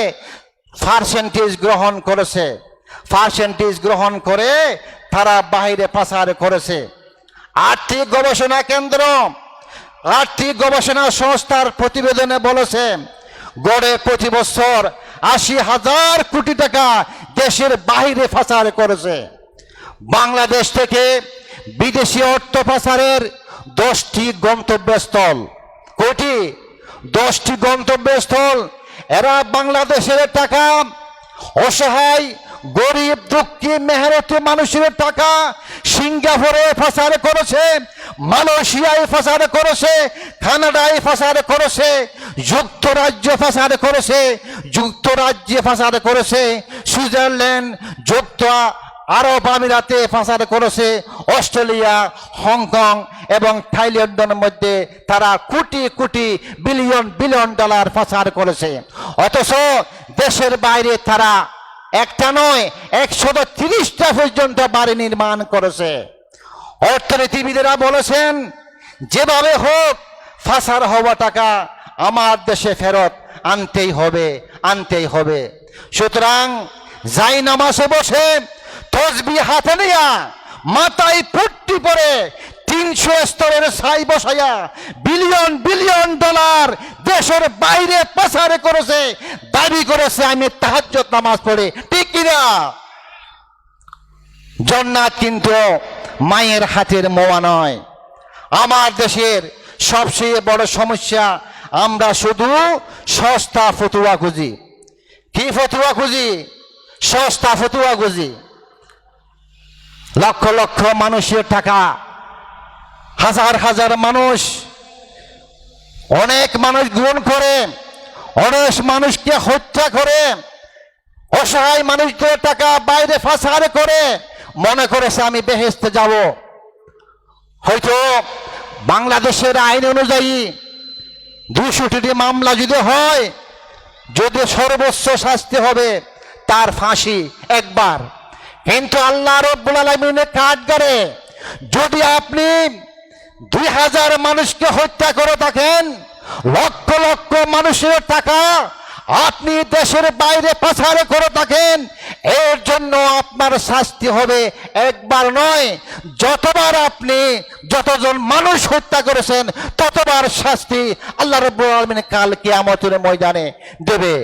পার্সেন্টেজ গ্রহণ করেছে। পার্সেন্টেজ গ্রহণ করে তারা বাইরে পাচার করেছে। আর্থিক গবেষণা কেন্দ্র, আর্থিক গবেষণা সংস্থার প্রতিবেদনে বলেছে গড়ে প্রতি বছর 80,000 কোটি টাকা দেশের বাইরে পাচার করেছে। বাংলাদেশ থেকে বিদেশি অর্থ পাচারের 10টি গন্তব্যস্থল। কোটি 10টি গন্তব্যস্থল। এরা বাংলাদেশের টাকা, অসহায় গরিব দুঃখী মেহনতি মানুষের টাকা সিঙ্গাপুরে পাচার করেছে, মালয়েশিয়ায় পাচার করেছে, কানাডায় পাচার করেছে, যুক্তরাজ্যে পাচার করেছে, যুক্তরাজ্যে পাচার করেছে, সুইজারল্যান্ড, যুক্ত আরব আমিরাতে পাচার করেছে, অস্ট্রেলিয়া, হংকং এবং থাইল্যান্ডের মধ্যে তারা crore crore billion billion dollar পাচার করেছে। অথচ দেশের বাইরে তারা একটা নয় 130টা পর্যন্ত বাড়ি নির্মাণ করেছে। অর্থনীতিবিদেরা বলেছেন যেভাবে হোক পাচার হওয়া টাকা আমার দেশে ফেরত আনতেই হবে, আনতেই হবে। সুতরাং যাই নামাজে বসে তসবিহ হাতে নিয়া মাথায় পট্টি পরে 300 স্তরের ছাই বসাইয়া বিলিয়ন বিলিয়ন ডলার দেশের বাইরে পাচার করেছে, দাবি করেছে আমি তাহাজ্জুদ নামাজ পড়ে, ঠিক কিনা? জান্নাত কিন্তু মায়ের হাতের মোয়া নয়। আমার দেশের সবচেয়ে বড় সমস্যা, আমরা শুধু সস্তা ফতুয়া খুঁজি। কি ফতুয়া খুঁজি? সস্তা ফতুয়া খুঁজি। লক্ষ লক্ষ মানুষের টাকা, হাজার হাজার মানুষ, অনেক মানুষ গ্রহণ করে, অনেক মানুষকে হত্যা করে, অসহায় মানুষদের টাকা বাইরে পাচার করে মনে করেছে আমি বেহেশতে যাব। হয়তো বাংলাদেশের আইন অনুযায়ী 200টি মামলা যদি হয়, যদি সর্বোচ্চ শাস্তি হবে তার ফাঁসি একবার। কিন্তু আল্লাহ রাব্বুল আলামিনের কাঠগড়ে যদি আপনি 2000 মানুষকে হত্যা করে থাকেন, লক্ষ লক্ষ মানুষের টাকা আপনি দেশের বাইরে পাচার করে থাকেন, এর জন্য আপনার শাস্তি হবে একবার নয়, যতবার আপনি যতজন মানুষ হত্যা করেছেন ততবার শাস্তি আল্লাহ রাব্বুল আলামিন কাল কিয়ামতের ময়দানে দেবে।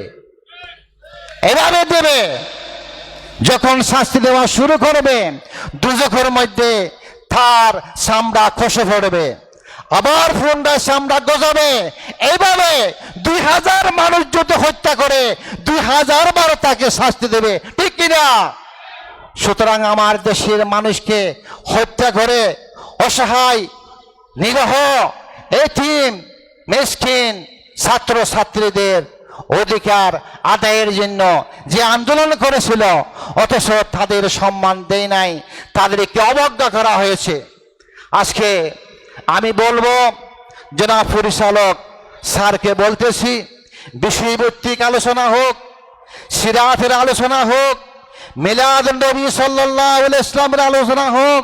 এভাবে দেবে। যখন শাস্তি দেওয়া শুরু করবে, দুজখের মধ্যে তার চামড়া খসে পড়বে, আবার পুনরায় চামড়া গজাবে। এইভাবে 2000 মানুষ যদি হত্যা করে 2000 বার তাকে শাস্তি দেবে, ঠিক কিনা? সুতরাং আমার দেশের মানুষকে হত্যা করে অসহায়, নিরহ, এতিম, মিসকিন ছাত্র ছাত্রীদের অধিকার আদায়ের জন্য যে আন্দোলন করেছিল, অথচ তাদের সম্মান দেয় নাই, তাদেরকে অবজ্ঞা করা হয়েছে। আজকে আমি বলবো, জনাব পরিচালক স্যারকে বলতেছি, বিষয়ভিত্তিক আলোচনা হোক, সিরাতের আলোচনা হোক, মিলাদুন নবী সাল্লাল্লাহু আলাইহি ওয়াসাল্লামের আলোচনা হোক,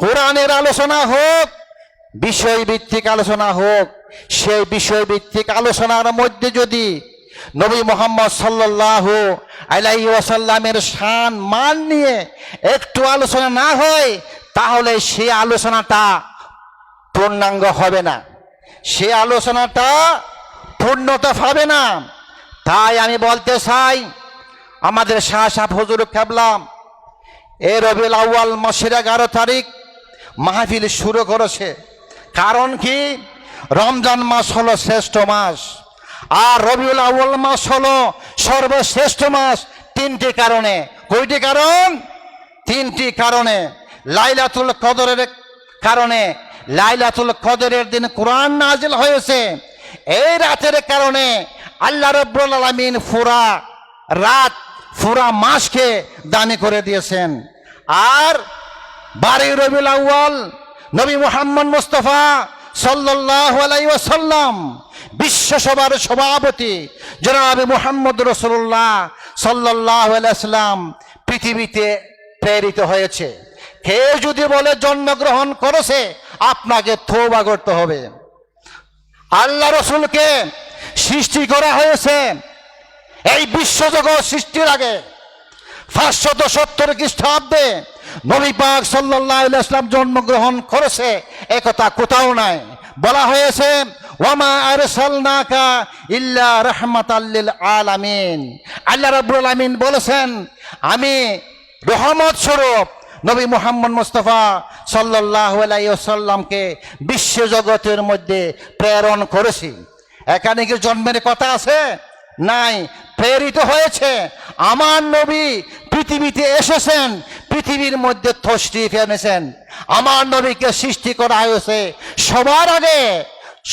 কোরআনের আলোচনা হোক, বিষয়ভিত্তিক আলোচনা হোক। সেই বিষয়ভিত্তিক আলোচনার মধ্যে যদি নবী মুহাম্মদ সাল্লাল্লাহু আলাইহি ওয়াসাল্লামের শান মান নিয়ে একটু আলোচনা না হয়, তাহলে সেই আলোচনাটা পূর্ণাঙ্গ হবে না, সে আলোচনাটা পূর্ণতা পাবে না। তাই আমি বলতে চাই, আমাদের শাহ সাহেব হুজুর কেবলা এ রবিউল আউয়াল মাসের 11 তারিখ মাহফিল শুরু করেছে। কারণ কি? রমজান মাস হলো শ্রেষ্ঠ মাস, আর রবিউল আউয়াল মাস হলো সর্বশ্রেষ্ঠ মাস তিনটি কারণে। কয়টি কারণ? তিনটি কারণে। লাইলাতুল কদরের কারণে, লাইলাতুল কদরের দিন কোরআন নাজিল হয়েছে। এই রাতের কারণে আল্লাহ রাব্বুল আলামিন পুরা রাত, পুরা মাসকে দামি করে দিয়েছেন। আর 12 রবিউল আউয়াল নবী মুহাম্মদ মুস্তাফা সাল্লাল্লাহু আলাইহি ওয়াসাল্লাম বিশ্বসভার সভাপতি জনাব মুহাম্মদ রাসূলুল্লাহ সাল্লাল্লাহু আলাইহি ওয়াসাল্লাম পৃথিবীতে প্রেরিত হয়েছে। কেউ যদি বলে জন্মগ্রহণ করেছে, আপনাকে তওবা করতে হবে। আল্লাহ রসুলকে সৃষ্টি করা হয়েছে এই বিশ্বজগৎ সৃষ্টির আগে 570 খ্রিস্টাব্দে নবী পাক সাল্লাল্লাহু আলাইহি ওয়াসাল্লাম জন্মগ্রহণ করেছে, একথা কোথাও নাই। বলা হয়েছে ওয়ামা আরসালনাকা ইল্লা রাহমাতাল লিল আলামিন। আল্লাহ রাব্বুল আলামিন বলেছেন, আমি রহমত স্বরূপ নবী মুহাম্মদ মুস্তাফা সাল্লাল্লাহু আলাইহি ওয়াসাল্লামকে বিশ্ব জগতের মধ্যে প্রেরণ করেছি। এখানে কি জন্মের কথা আছে? নাই, প্রেরিত হয়েছে। আমার নবী পৃথিবীতে এসেছেন, পৃথিবীর মধ্যে তশরিফ এনেছেন। আমার নবীকে সৃষ্টি করা হয়েছে সবার আগে,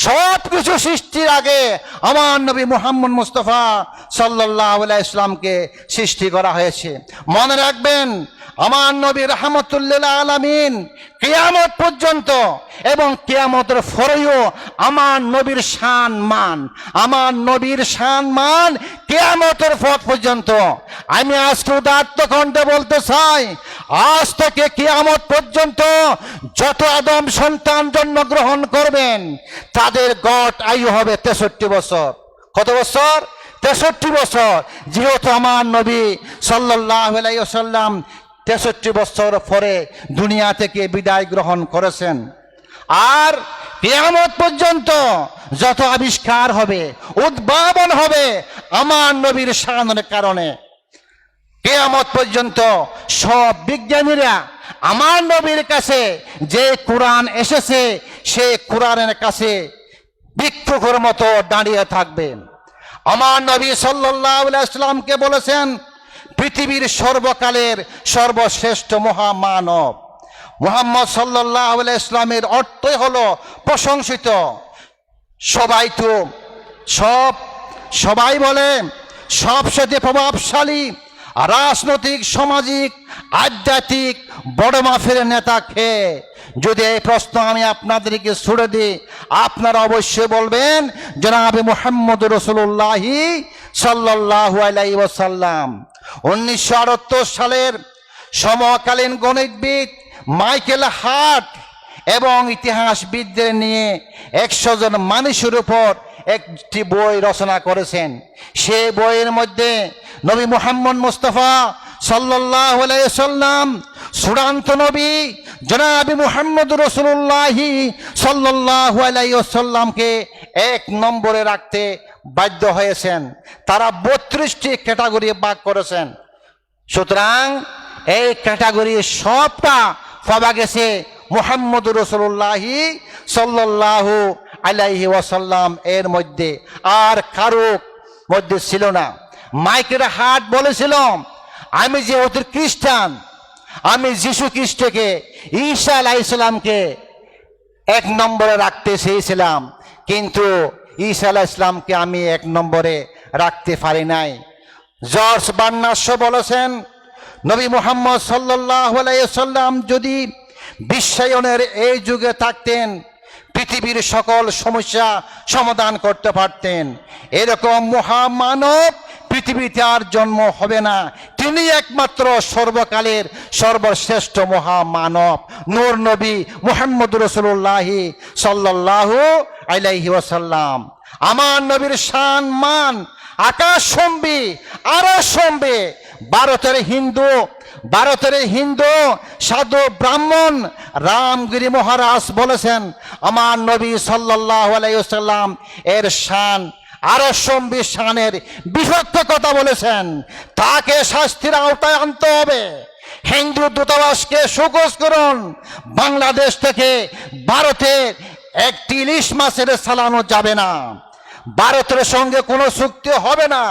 সব কিছু সৃষ্টির আগে আমার নবী মুহাম্মদ মুস্তাফা সাল্লাল্লাহু আলাইহি ওয়াসাল্লামকে সৃষ্টি করা হয়েছে। মনে রাখবেন, আমার নবী রাহমাতুল লিল আলামিন কিয়ামত পর্যন্ত এবং কিয়ামতের পরেও আমার নবীর শান মান, আমার নবীর শান মান কিয়ামতের পর পর্যন্ত। আমি আজকে উদাত্ত কণ্ঠে বলতে চাই, আজ থেকে কিয়ামত পর্যন্ত যত আদম সন্তান জন্মগ্রহণ করবেন, তাদের গড় আয়ু হবে 63 বছর। কত বছর? 63 বছর। যেহেতু আমার নবী সাল্লাল্লাহু আলাইহি ওয়াসাল্লাম 63 বছর পরে দুনিয়া থেকে বিদায় গ্রহণ করেছেন। আর কিয়ামত পর্যন্ত যত আবিষ্কার হবে, উদ্ভাবন হবে আমার নবীর শানের কারণে। কিয়ামত পর্যন্ত সব বিজ্ঞানীরা আমার নবীর কাছে যে কোরআন এসেছে, সেই কোরআনের কাছে ভিক্ষুকের মতো দাঁড়িয়ে থাকবেন। আমার নবী সাল্লাল্লাহু আলাইহি ওয়াসাল্লামকে বলেছেন, পৃথিবীর সর্বকালের সর্বশ্রেষ্ঠ মহামানব মুহাম্মদ সাল্লাল্লাহু আলাইহি ওয়াসাল্লামের অর্থই হলো প্রশংসিত। সবাই বলে সবচেয়ে প্রভাবশালী রাজনৈতিক, সামাজিক, আধ্যাত্মিক বড় মাপের নেতা কে? যদি এই প্রশ্ন আমি আপনাদেরকে ছুড়ে দিই, আপনারা অবশ্যই বলবেন জনাব মুহাম্মদ রাসূলুল্লাহ সাল্লাল্লাহু আলাইহি ওয়াসাল্লাম। 1978 সালের সমকালীন গণিতবিদ মাইকেল হার্ট এবং ইতিহাসবিদদের নিয়ে 100 জন মানুষের উপর একটি বই রচনা করেছেন। সেই বইয়ের মধ্যে নবী মুহাম্মদ মুস্তাফা সাল্লাল্লাহু আলাইহি ওয়াসাল্লাম চূড়ান্ত নবী জনাব মুহাম্মদ রাসূলুল্লাহ সাল্লাল্লাহু আলাইহি ওয়াসাল্লামকে 1 নম্বরে রাখতে বাধ্য হয়েছেন। তারা 32টি ক্যাটাগরি ভাগ করেছেন। সুতরাং এই ক্যাটাগরি সবটা পাওয়া গেছে মুহাম্মদ রাসূলুল্লাহ সাল্লাল্লাহু আলাইহি ওয়াসাল্লাম এর মধ্যে, আর কারো মধ্যে ছিল না। মাইকেল হার্ট বলেছিল, আমি যেহেতু খ্রিস্টান, আমি যীশু খ্রিস্টকে, ঈসা আলাইহিস সালামকে 1 নম্বরে রাখতে চেয়েছিলাম, কিন্তু ঈসা আলাইহিস সালামকে আমি 1 নম্বরে রাখতে পারি নাই। জর্জ বার্নার্ড শ বলেছেন, নবী মুহাম্মদ সাল্লাল্লাহু আলাইহি ওয়াসাল্লাম যদি বিশ্বায়নের এই যুগে থাকতেন, পৃথিবীর সকল সমস্যা সমাধান করতে পারতেন। এরকম মহামানব পৃথিবীতে আর জন্ম হবে না। তিনি একমাত্র সর্বকালের সর্বশ্রেষ্ঠ মহামানব নূর নবী মুহাম্মদ রাসূলুল্লাহ সাল্লাল্লাহু আলাইহি ওয়াসাল্লাম। আমার নবীর শান মান আকাশচুম্বী আরশচুম্বী। ভারতের হিন্দু সাধু ব্রাহ্মণ রামগিরি মহারাজ বলেছেন, আমার নবী সাল্লাল্লাহু আলাইহি ওয়াসাল্লাম এর শান আরশচুম্বী শানের বিপক্ষে কথা বলেছেন, তাকে শাস্তির আওতায় আনতে হবে। হিন্দু দূতাবাসকে সুখোজ করুন, বাংলাদেশ থেকে ভারতে একটি ইলিশ মাছের চালানো যাবে না, ভারতের সঙ্গে কোনো চুক্তি হবে না।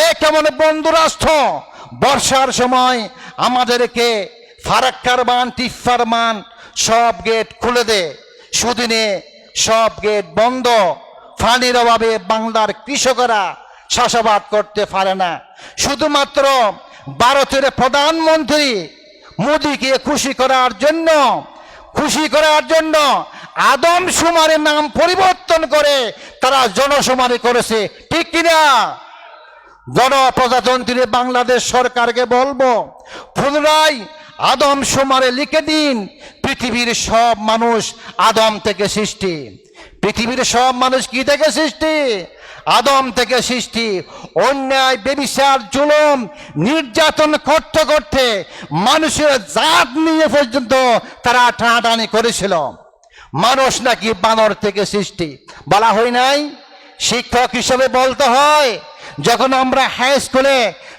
এ কেমন বন্ধু রাষ্ট্র? বর্ষার সময় আমাদেরকে ফারাক্কার বান টিফার মান সব গেট খুলে দে, সুদিনে সব গেট বন্ধ। পানির অভাবে বাংলার কৃষকরা চাষাবাদ করতে পারে না। শুধুমাত্র ভারতের প্রধানমন্ত্রী মোদীকে খুশি করার জন্য আদমশুমারির নাম পরিবর্তন করে তারা জনশুমারি করেছে, ঠিক কিনা? গণপ্রজাতন্ত্রী বাংলাদেশ সরকারকে বলবো, পুনরায় আদমশুমারি লিখে দিন। পৃথিবীর সব মানুষ আদম থেকে সৃষ্টি। পৃথিবীর সব মানুষ কি থেকে সৃষ্টি? আদম থেকে সৃষ্টি। অন্যায়, ব্যভিচার, জুলুম, নির্যাতন করতে করতে মানুষের জাত নিয়ে পর্যন্ত তারা টানাটানি করেছিল। মানুষ নাকি বানর থেকে সৃষ্টি, বলা হয় নাই? শিক্ষক হিসেবে বলতে হয়, যখন আমরা হাই স্কুলে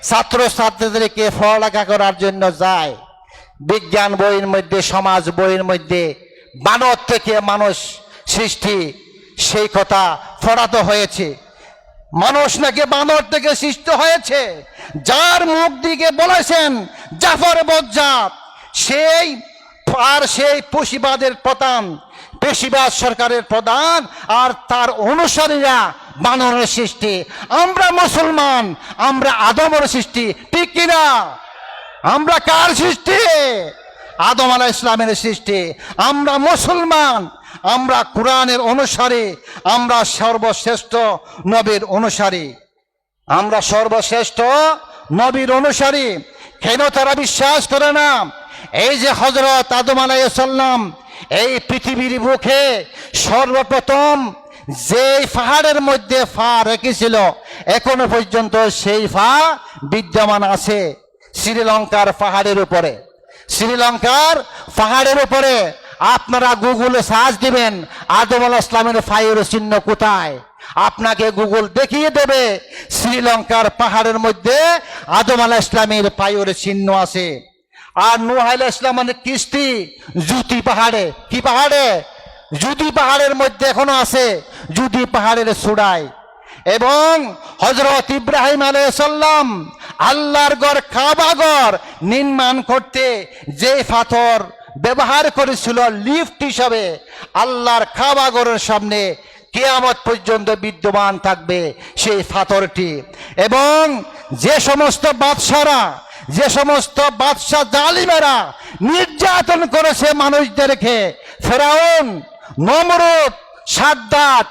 ছাত্রছাত্রীদেরকে পড়ালেখা করার জন্য যাই, বিজ্ঞান বইয়ের মধ্যে, সমাজ বইয়ের মধ্যে বানর থেকে মানুষ সৃষ্টি সেই কথা পড়াতে হয়েছে। মানুষ নাকি বানর থেকে সৃষ্টি হয়েছে। যার মুখ দিকে বলেছেন জাফর বজ্জাত, সেই পুঁজিবাদের প্রধান, পেশিবাদ সরকারের প্রধান আর তার অনুসারীরা বানরের সৃষ্টি। আমরা মুসলমান, আমরা আদমের সৃষ্টি, ঠিক কিনা? আমরা কার সৃষ্টি? আদম আলাইহিস সালামের সৃষ্টি। আমরা মুসলমান, আমরা কোরআনের অনুসারী, আমরা সর্বশ্রেষ্ঠ নবীর অনুসারী। আমরা সর্বশ্রেষ্ঠ নবীর অনুসারী। কেন তারা বিশ্বাস করে না? এই যে হযরত আদম আলাইহিস সালাম এই পৃথিবীর বুকে সর্বপ্রথম যেই পাহাড়ের মধ্যে পা রেখেছিল, এখনো পর্যন্ত সেই পা বিদ্যমান আছে শ্রীলঙ্কার পাহাড়ের উপরে। শ্রীলঙ্কার পাহাড়ের উপরে আপনারা গুগলে সার্চ দিবেন আদম আলাইহিস সালামের পায়ের চিহ্ন কোথায়, আপনাকে গুগল দেখিয়ে দেবে শ্রীলঙ্কার পাহাড়ের মধ্যে আদম আলাইহিস সালামের পায়ের চিহ্ন আছে। আর নূহ আলাইহিস সালামের কিস্তি জুতি পাহাড়ে। কি পাহাড়ে? জুতি পাহাড়ের মধ্যে এখনো আছে, জুতি পাহাড়ের চূড়ায়। এবং হযরত ইব্রাহিম আলাইহিস সালাম আল্লাহর ঘর কাবা ঘর নির্মাণ করতে যে পাথর ব্যবহার করেছিল লিফট হিসাবে, আল্লাহর কাবা ঘরের সামনে কিয়ামত পর্যন্ত বিদ্যমান থাকবে সেই পাথরটি। এবং যে সমস্ত বাদশা জালিমেরা নির্যাতন করেছে মানুষদেরকে, ফেরাউন, নমরুদ, সাদ্দাত,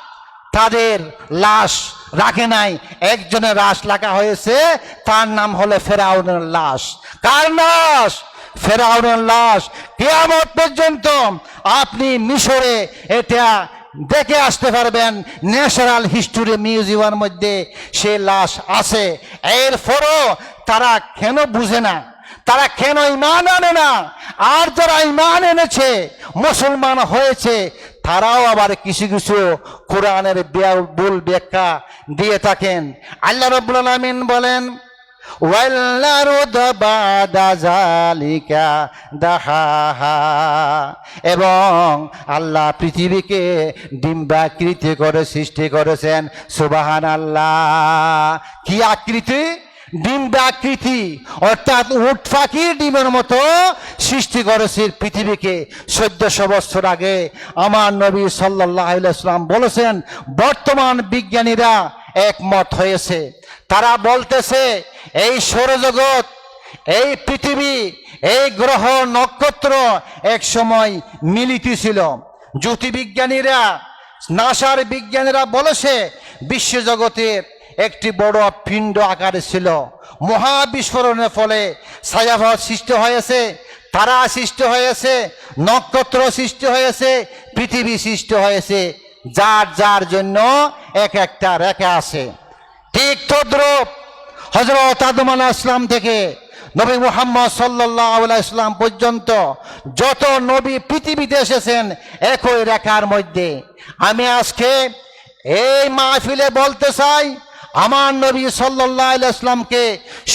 তাদের লাশ রাখে নাই। একজনের লাশ রাখা হয়েছে, তার নাম হলো ফেরাউনের লাশ। কার লাশ? ফেরাউনের লাশ। কিয়ামত পর্যন্ত আপনি মিশরে এটা দেখে আসতে পারবেন, ন্যাশনাল হিস্টোরি মিউজিয়ামের মধ্যে সে লাশ আছে। এরপরও তারা কেন বুঝে না? তারা কেন ঈমান আনে না? আর যারা ঈমান এনেছে, মুসলমান হয়েছে, তারাও আবার কিছু কিছু কোরআনের ভুল ব্যাখ্যা দিয়ে থাকেন। আল্লাহ রাব্বুল আলামিন বলেন, এবং আল্লাহ পৃথিবীকে ডিম্বাকৃতি করে সৃষ্টি করেছেন। সুবহানাল্লাহ। কি আকৃতি? ডিম্বাকৃতি, অর্থাৎ উট পাখির ডিমের মতো সৃষ্টি করেছে পৃথিবীকে। 1400 বছর আগে আমার নবী সাল্লাল্লাহু আলাইহি ওয়াসাল্লাম বলেছেন। বর্তমান বিজ্ঞানীরা একমত হয়েছে, তারা বলতেছে এই সৌরজগৎ, এই পৃথিবী, এই গ্রহ নক্ষত্র এক সময় মিলিত ছিল। জ্যোতির্বিজ্ঞানীরা, নাসার বিজ্ঞানীরা বলেছে বিশ্বজগতের একটি বড় পিণ্ড আকারে ছিল। মহাবিস্ফোরণের ফলে ছায়াপথ সৃষ্টি হয়েছে, তারা সৃষ্টি হয়েছে, নক্ষত্র সৃষ্টি হয়েছে, পৃথিবী সৃষ্টি হয়েছে। যার যার জন্য এক একটা রেখা আছে। ঠিক তদ্রূপ হযরত আদম আলাইহিস সালাম থেকে নবী মুহাম্মদ সাল্লাল্লাহু আলাইহি সাল্লাম পর্যন্ত যত নবী পৃথিবীতে এসেছেন একই রেখার মধ্যে। আমি আজকে এই মাহফিলে বলতে চাই, আমার নবী সাল্লাল্লাহু আলাইহি সাল্লামকে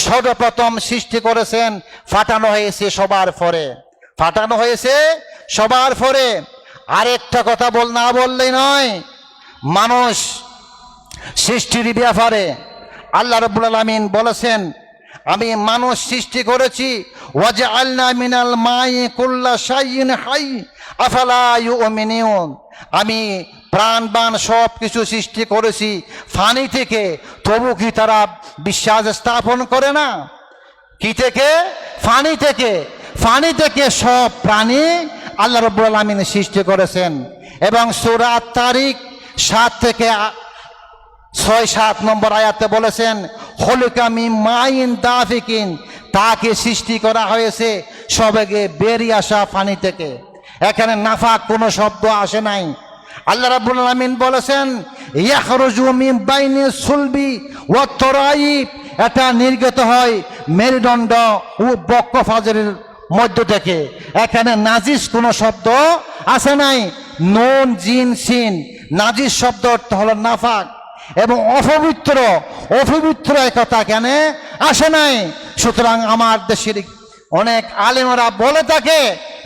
সর্বপ্রথম সৃষ্টি করেছেন, ফাটানো হয়েছে সবার পরে, ফাটানো হয়েছে সবার পরে। আরেকটা কথা না বললেই নয়, মানুষ সৃষ্টির ব্যাপারে আল্লাহ রাব্বুল আলামিন বলেছেন, আমি মানুষ সৃষ্টি করেছি, ওয়াজআলনা মিনাল মাই কুল্লা শাইইন হাই আফালা ইউমিনুন, আমি প্রাণবান সব কিছু সৃষ্টি করেছি পানি থেকে, তবু কি তারা বিশ্বাস স্থাপন করে না? কি থেকে? পানি থেকে। পানি থেকে সব প্রাণী আল্লাহ রাব্বুল আলামিন সৃষ্টি করেছেন। এবং সূরা আত-তারিক 7 থেকে 6-7 নম্বর আয়াতে বলেছেন, খলিকা মিন মাইন দাফিকিন, তাকে সৃষ্টি করা হয়েছে সবেগে বেরিয়ে আসা পানি থেকে। এখানে নাফাক কোনো শব্দ আসে নাই। আল্লাহ রাব্বুল আলামিন বলেছেন, ইয়াখরুজু মিন বাইনি সুলবি ওয়াত তরাইব, এটা নির্গত হয় মেরুদণ্ড ও বক্ষফাজের মধ্য থেকে। এখানে নাজিস কোনো শব্দ আসে নাই। নুন জিন সিন, নাজিস শব্দ অর্থ হলো নাফাক এবং অপবিত্র, অপবিত্র একথা কেন আসে নাই। সুতরাং আমার দেশের অনেক আলেমরা বলে থাকে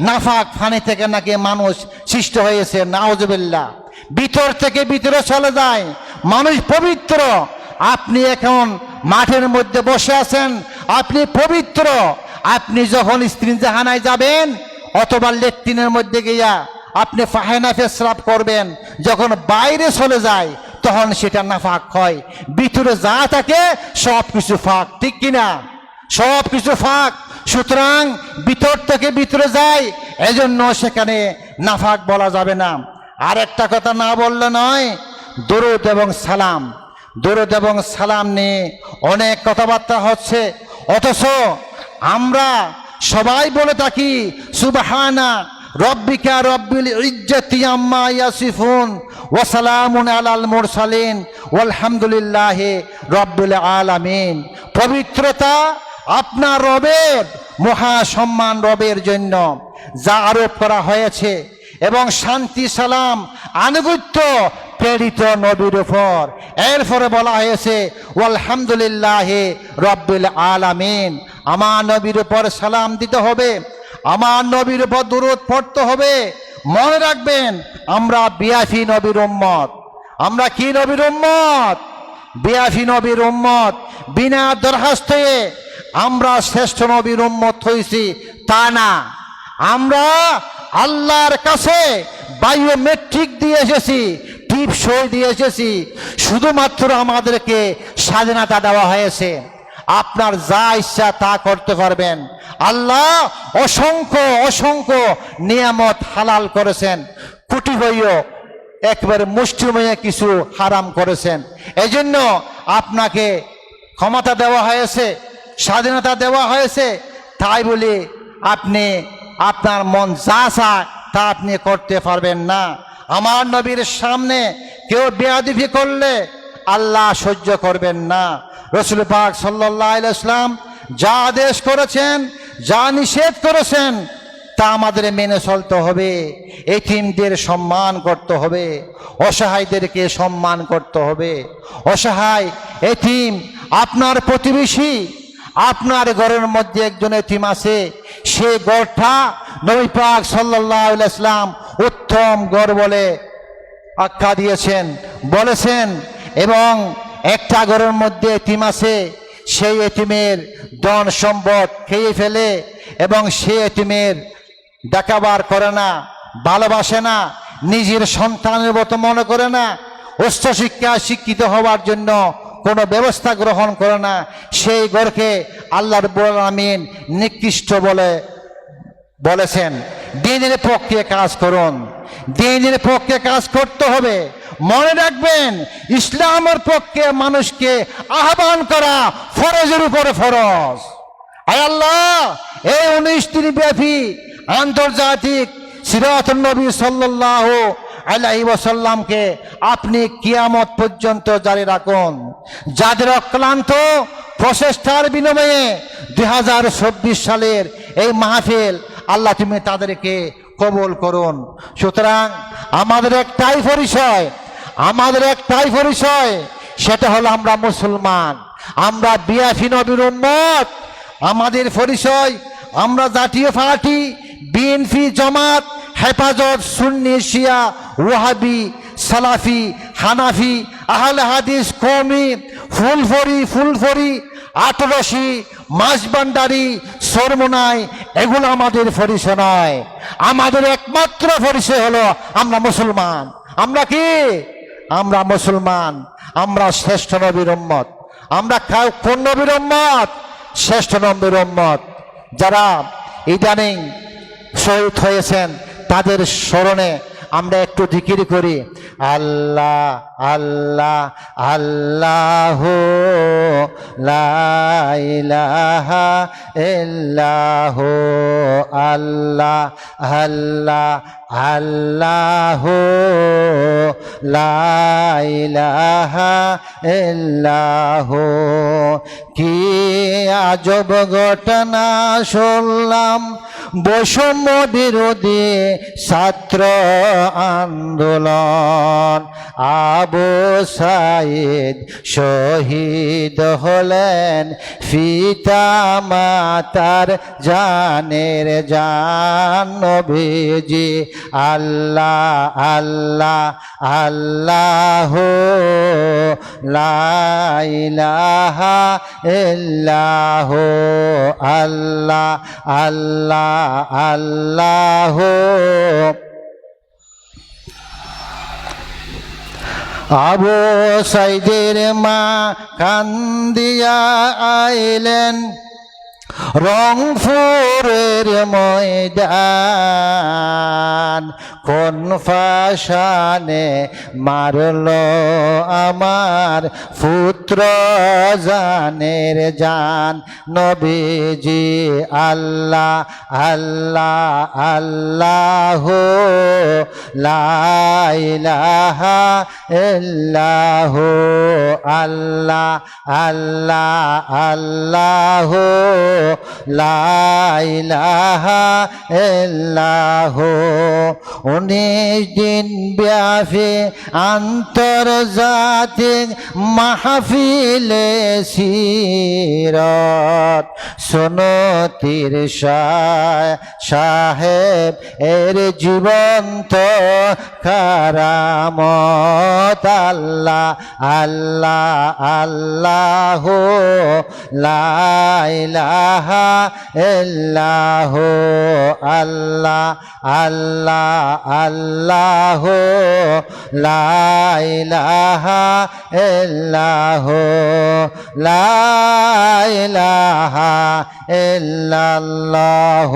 নাফাক পানি থেকে নাকি মানুষ সৃষ্টি হয়েছে, নাউজুবিল্লাহ। ভিতর থেকে ভিতরে চলে যায়, মানুষ পবিত্র। আপনি এখন মাঠের মধ্যে বসে আছেন, আপনি পবিত্র। আপনি যখন স্ত্রীজাহানায় যাবেন অথবা লেট্রিনের মধ্যে গিয়া আপনি ফাহেনা পেশরাব করবেন, যখন বাইরে চলে যায় তখন সেটা নাফাক হয়। ভিতরে যা থাকে সব কিছু ফাঁক, ঠিক কিনা? সব কিছু ফাঁক। সুতরাং ভিতর থেকে ভিতরে যায়, এজন্য সেখানে নাফাক বলা যাবে না। আর একটা কথা না বললে নয়, দরুদ এবং সালাম। দরুদ এবং সালাম নিয়ে অনেক কথাবার্তা হচ্ছে, অথচ আমরা সবাই বলে থাকি সুবহানা রব্বিকা রব্বিল ইজ্জতি আম্মা ইয়াসিফুন ওয়া সালামুন আলাল মুরসালিন ওয়ালহামদুলিল্লাহি রব্বিল আলামিন। পবিত্রতা আপনার রবের, মহা সম্মান রবের জন্য যা আরোপ করা হয়েছে, এবং শান্তি সালাম আনুগত্য প্রেরিত নবীর উপর। এরপরে বলা হয়েছে ওয়ালহামদুলিল্লাহি রব্বিল আলামিন। আমার নবীর উপর সালাম দিতে হবে, আমার নবীর উপর দুরূদ পড়তে হবে। মনে রাখবেন, আমরা বিআফি নবীর উম্মত। আমরা কি নবীর উম্মত? বিআফি নবীর উম্মত। বিনা দরখাস্তে আমরা শ্রেষ্ঠ নবীর উম্মত হয়েছি তা না, আমরা আল্লাহর কাছে বায়োমেট্রিক দিয়ে এসেছি, টিপ সই দিয়ে এসেছি। শুধুমাত্র আমাদেরকে স্বাধীনতা দেওয়া হয়েছে, আপনার যা ইচ্ছা তা করতে পারবেন। আল্লাহ অসংখ্য অসংখ্য নিয়ামত হালাল করেছেন, কুটি হইও একবারে মুষ্টিময় কিছু হারাম করেছেন। এজন্য আপনাকে ক্ষমতা দেওয়া হয়েছে, স্বাধীনতা দেওয়া হয়েছে। তাই বলে আপনি আপনার মন যা চায় তা আপনি করতে পারবেন না। আমার নবীর সামনে কেউ বেয়াদবি করলে আল্লাহ সহ্য করবেন না। রাসূল পাক সাল্লাল্লাহু আলাইহি ওয়াসাল্লাম যা আদেশ করেছেন, যা নিষেধ করেছেন তা আমাদের মেনে চলতে হবে। এতিমদের সম্মান করতে হবে, অসহায়দেরকে সম্মান করতে হবে। অসহায় এতিম আপনার প্রতিবেশী, আপনার ঘরের মধ্যে একজন এতিম আছে, সে ঘরটা নবী পাক সাল্লাল্লাহু আলাইহি ওয়াসাল্লাম উত্তম ঘর বলে আখ্যা দিয়েছেন, বলেছেন। এবং একটা ঘরের মধ্যে এতিম আছে, সেই এতিমের ধন সম্পদ খেয়ে ফেলে এবং সে এতিমের দেখাবার করে না, ভালোবাসে না, নিজের সন্তানের মতো মনে করে না, উচ্চশিক্ষা শিক্ষিত হওয়ার জন্য কোনো ব্যবস্থা গ্রহণ করে না। সেই ঘরকে আল্লাহ রাব্বুল আলামিন নিকৃষ্ট বলেছেন। দ্বীনের পক্ষে কাজ করুন, দ্বীনের পক্ষে কাজ করতে হবে। মনে রাখবেন, ইসলামের পক্ষে মানুষকে আহ্বান করা ফরজের উপরে ফরজ। আয় আল্লাহ, এই 19 দিন ব্যাপী আন্তর্জাতিক সিরাতুন নবী সাল্লাল্লাহু আলাইহি ওয়াসাল্লামকে আপনি কিয়ামত পর্যন্ত জারি রাখুন। যাদের অক্লান্ত প্রচেষ্টার বিনিময়ে 2024 সালের এই মাহফিল আল্লাহ তুমি তাদেরকে কবুল করুন। সুতরাং আমাদের একটাই পরিচয়, সেটা হলো আমরা মুসলমান, আমরা বিয়াফি নবীর উম্মত। আমাদের পরিচয়, আমরা জাতীয় পার্টি বিএনপি, জামাত, হেফাজত, সুন্নি, শিয়া, ওয়াহাবি, সালাফি, হানাফি, আহলে হাদিস, কওমি, ফুলফড়ি, আটরশি, মাঝবান্ডারি, সরমোনাই, এগুলো আমাদের পরিচয় নয়। আমাদের একমাত্র পরিচয় হলো আমরা মুসলমান। আমরা কি? আমরা মুসলমান। আমরা শ্রেষ্ঠ নবীর উম্মত। আমরা কোন নবীর উম্মত? শ্রেষ্ঠ নবীর উম্মত। যারা ইদানিং শহীদ হয়েছেন তাদের স্মরণে আমরা একটু জিকির করি, আল্লাহ আল্লাহ আল্লাহ লা ইলাহা ইল্লাহ, আল্লাহ আল্লাহ আল্লাহ লা ইলাহা ইল্লাহ। কি আজব ঘটনা শুনলাম, বৈষম্য বিরোধী ছাত্র আন্দোলন, আবু সাইদ শহীদ হলেন, পিতা মাতার জানের জান নবীজি। আল্লাহ আল্লাহ আল্লাহ লা ইলাহা ইল্লাহ, আল্লাহ আল্লাহ আল্লাহ। আবু সাইদের মা কান্দিয়া আইলেন রংপুরের ময়দান, কোন ফাশানে মারলো আমার পুত্র জানের জান নবীজি। আল্লাহ আল্লাহ আল্লাহ লা ইলাহা ইল্লাহ, আল্লাহ আল্লাহ আল্লাহ লা ইলাহা ইল্লাহ। 19 দিন ব্যাপী আন্তর্জাতিক মাহফিলে সিরত, সুন্নতির সাহেব এর জীবন্ত কারামত। আল্লাহ আল্লাহ আল্লাহ লা ইলাহা ইল্লাহ, আল্লাহ আল্লাহ আল্লাহ লা ইলাহা ইল্লাহ, লা ইলাহা ইল্লাল্লাহ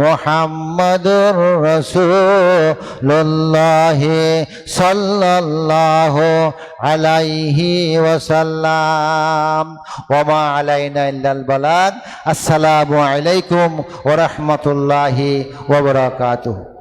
মুহাম্মাদুর রাসূলুল্লাহ সাল্লাল্লাহু আলাইহি ওয়াসাল্লাম। ওয়া মা আলাইনা ইল্লাল বালাগ। আসসালামু আলাইকুম ওয়া রাহমাতুল্লাহি ওয়া বারাকাতুহু।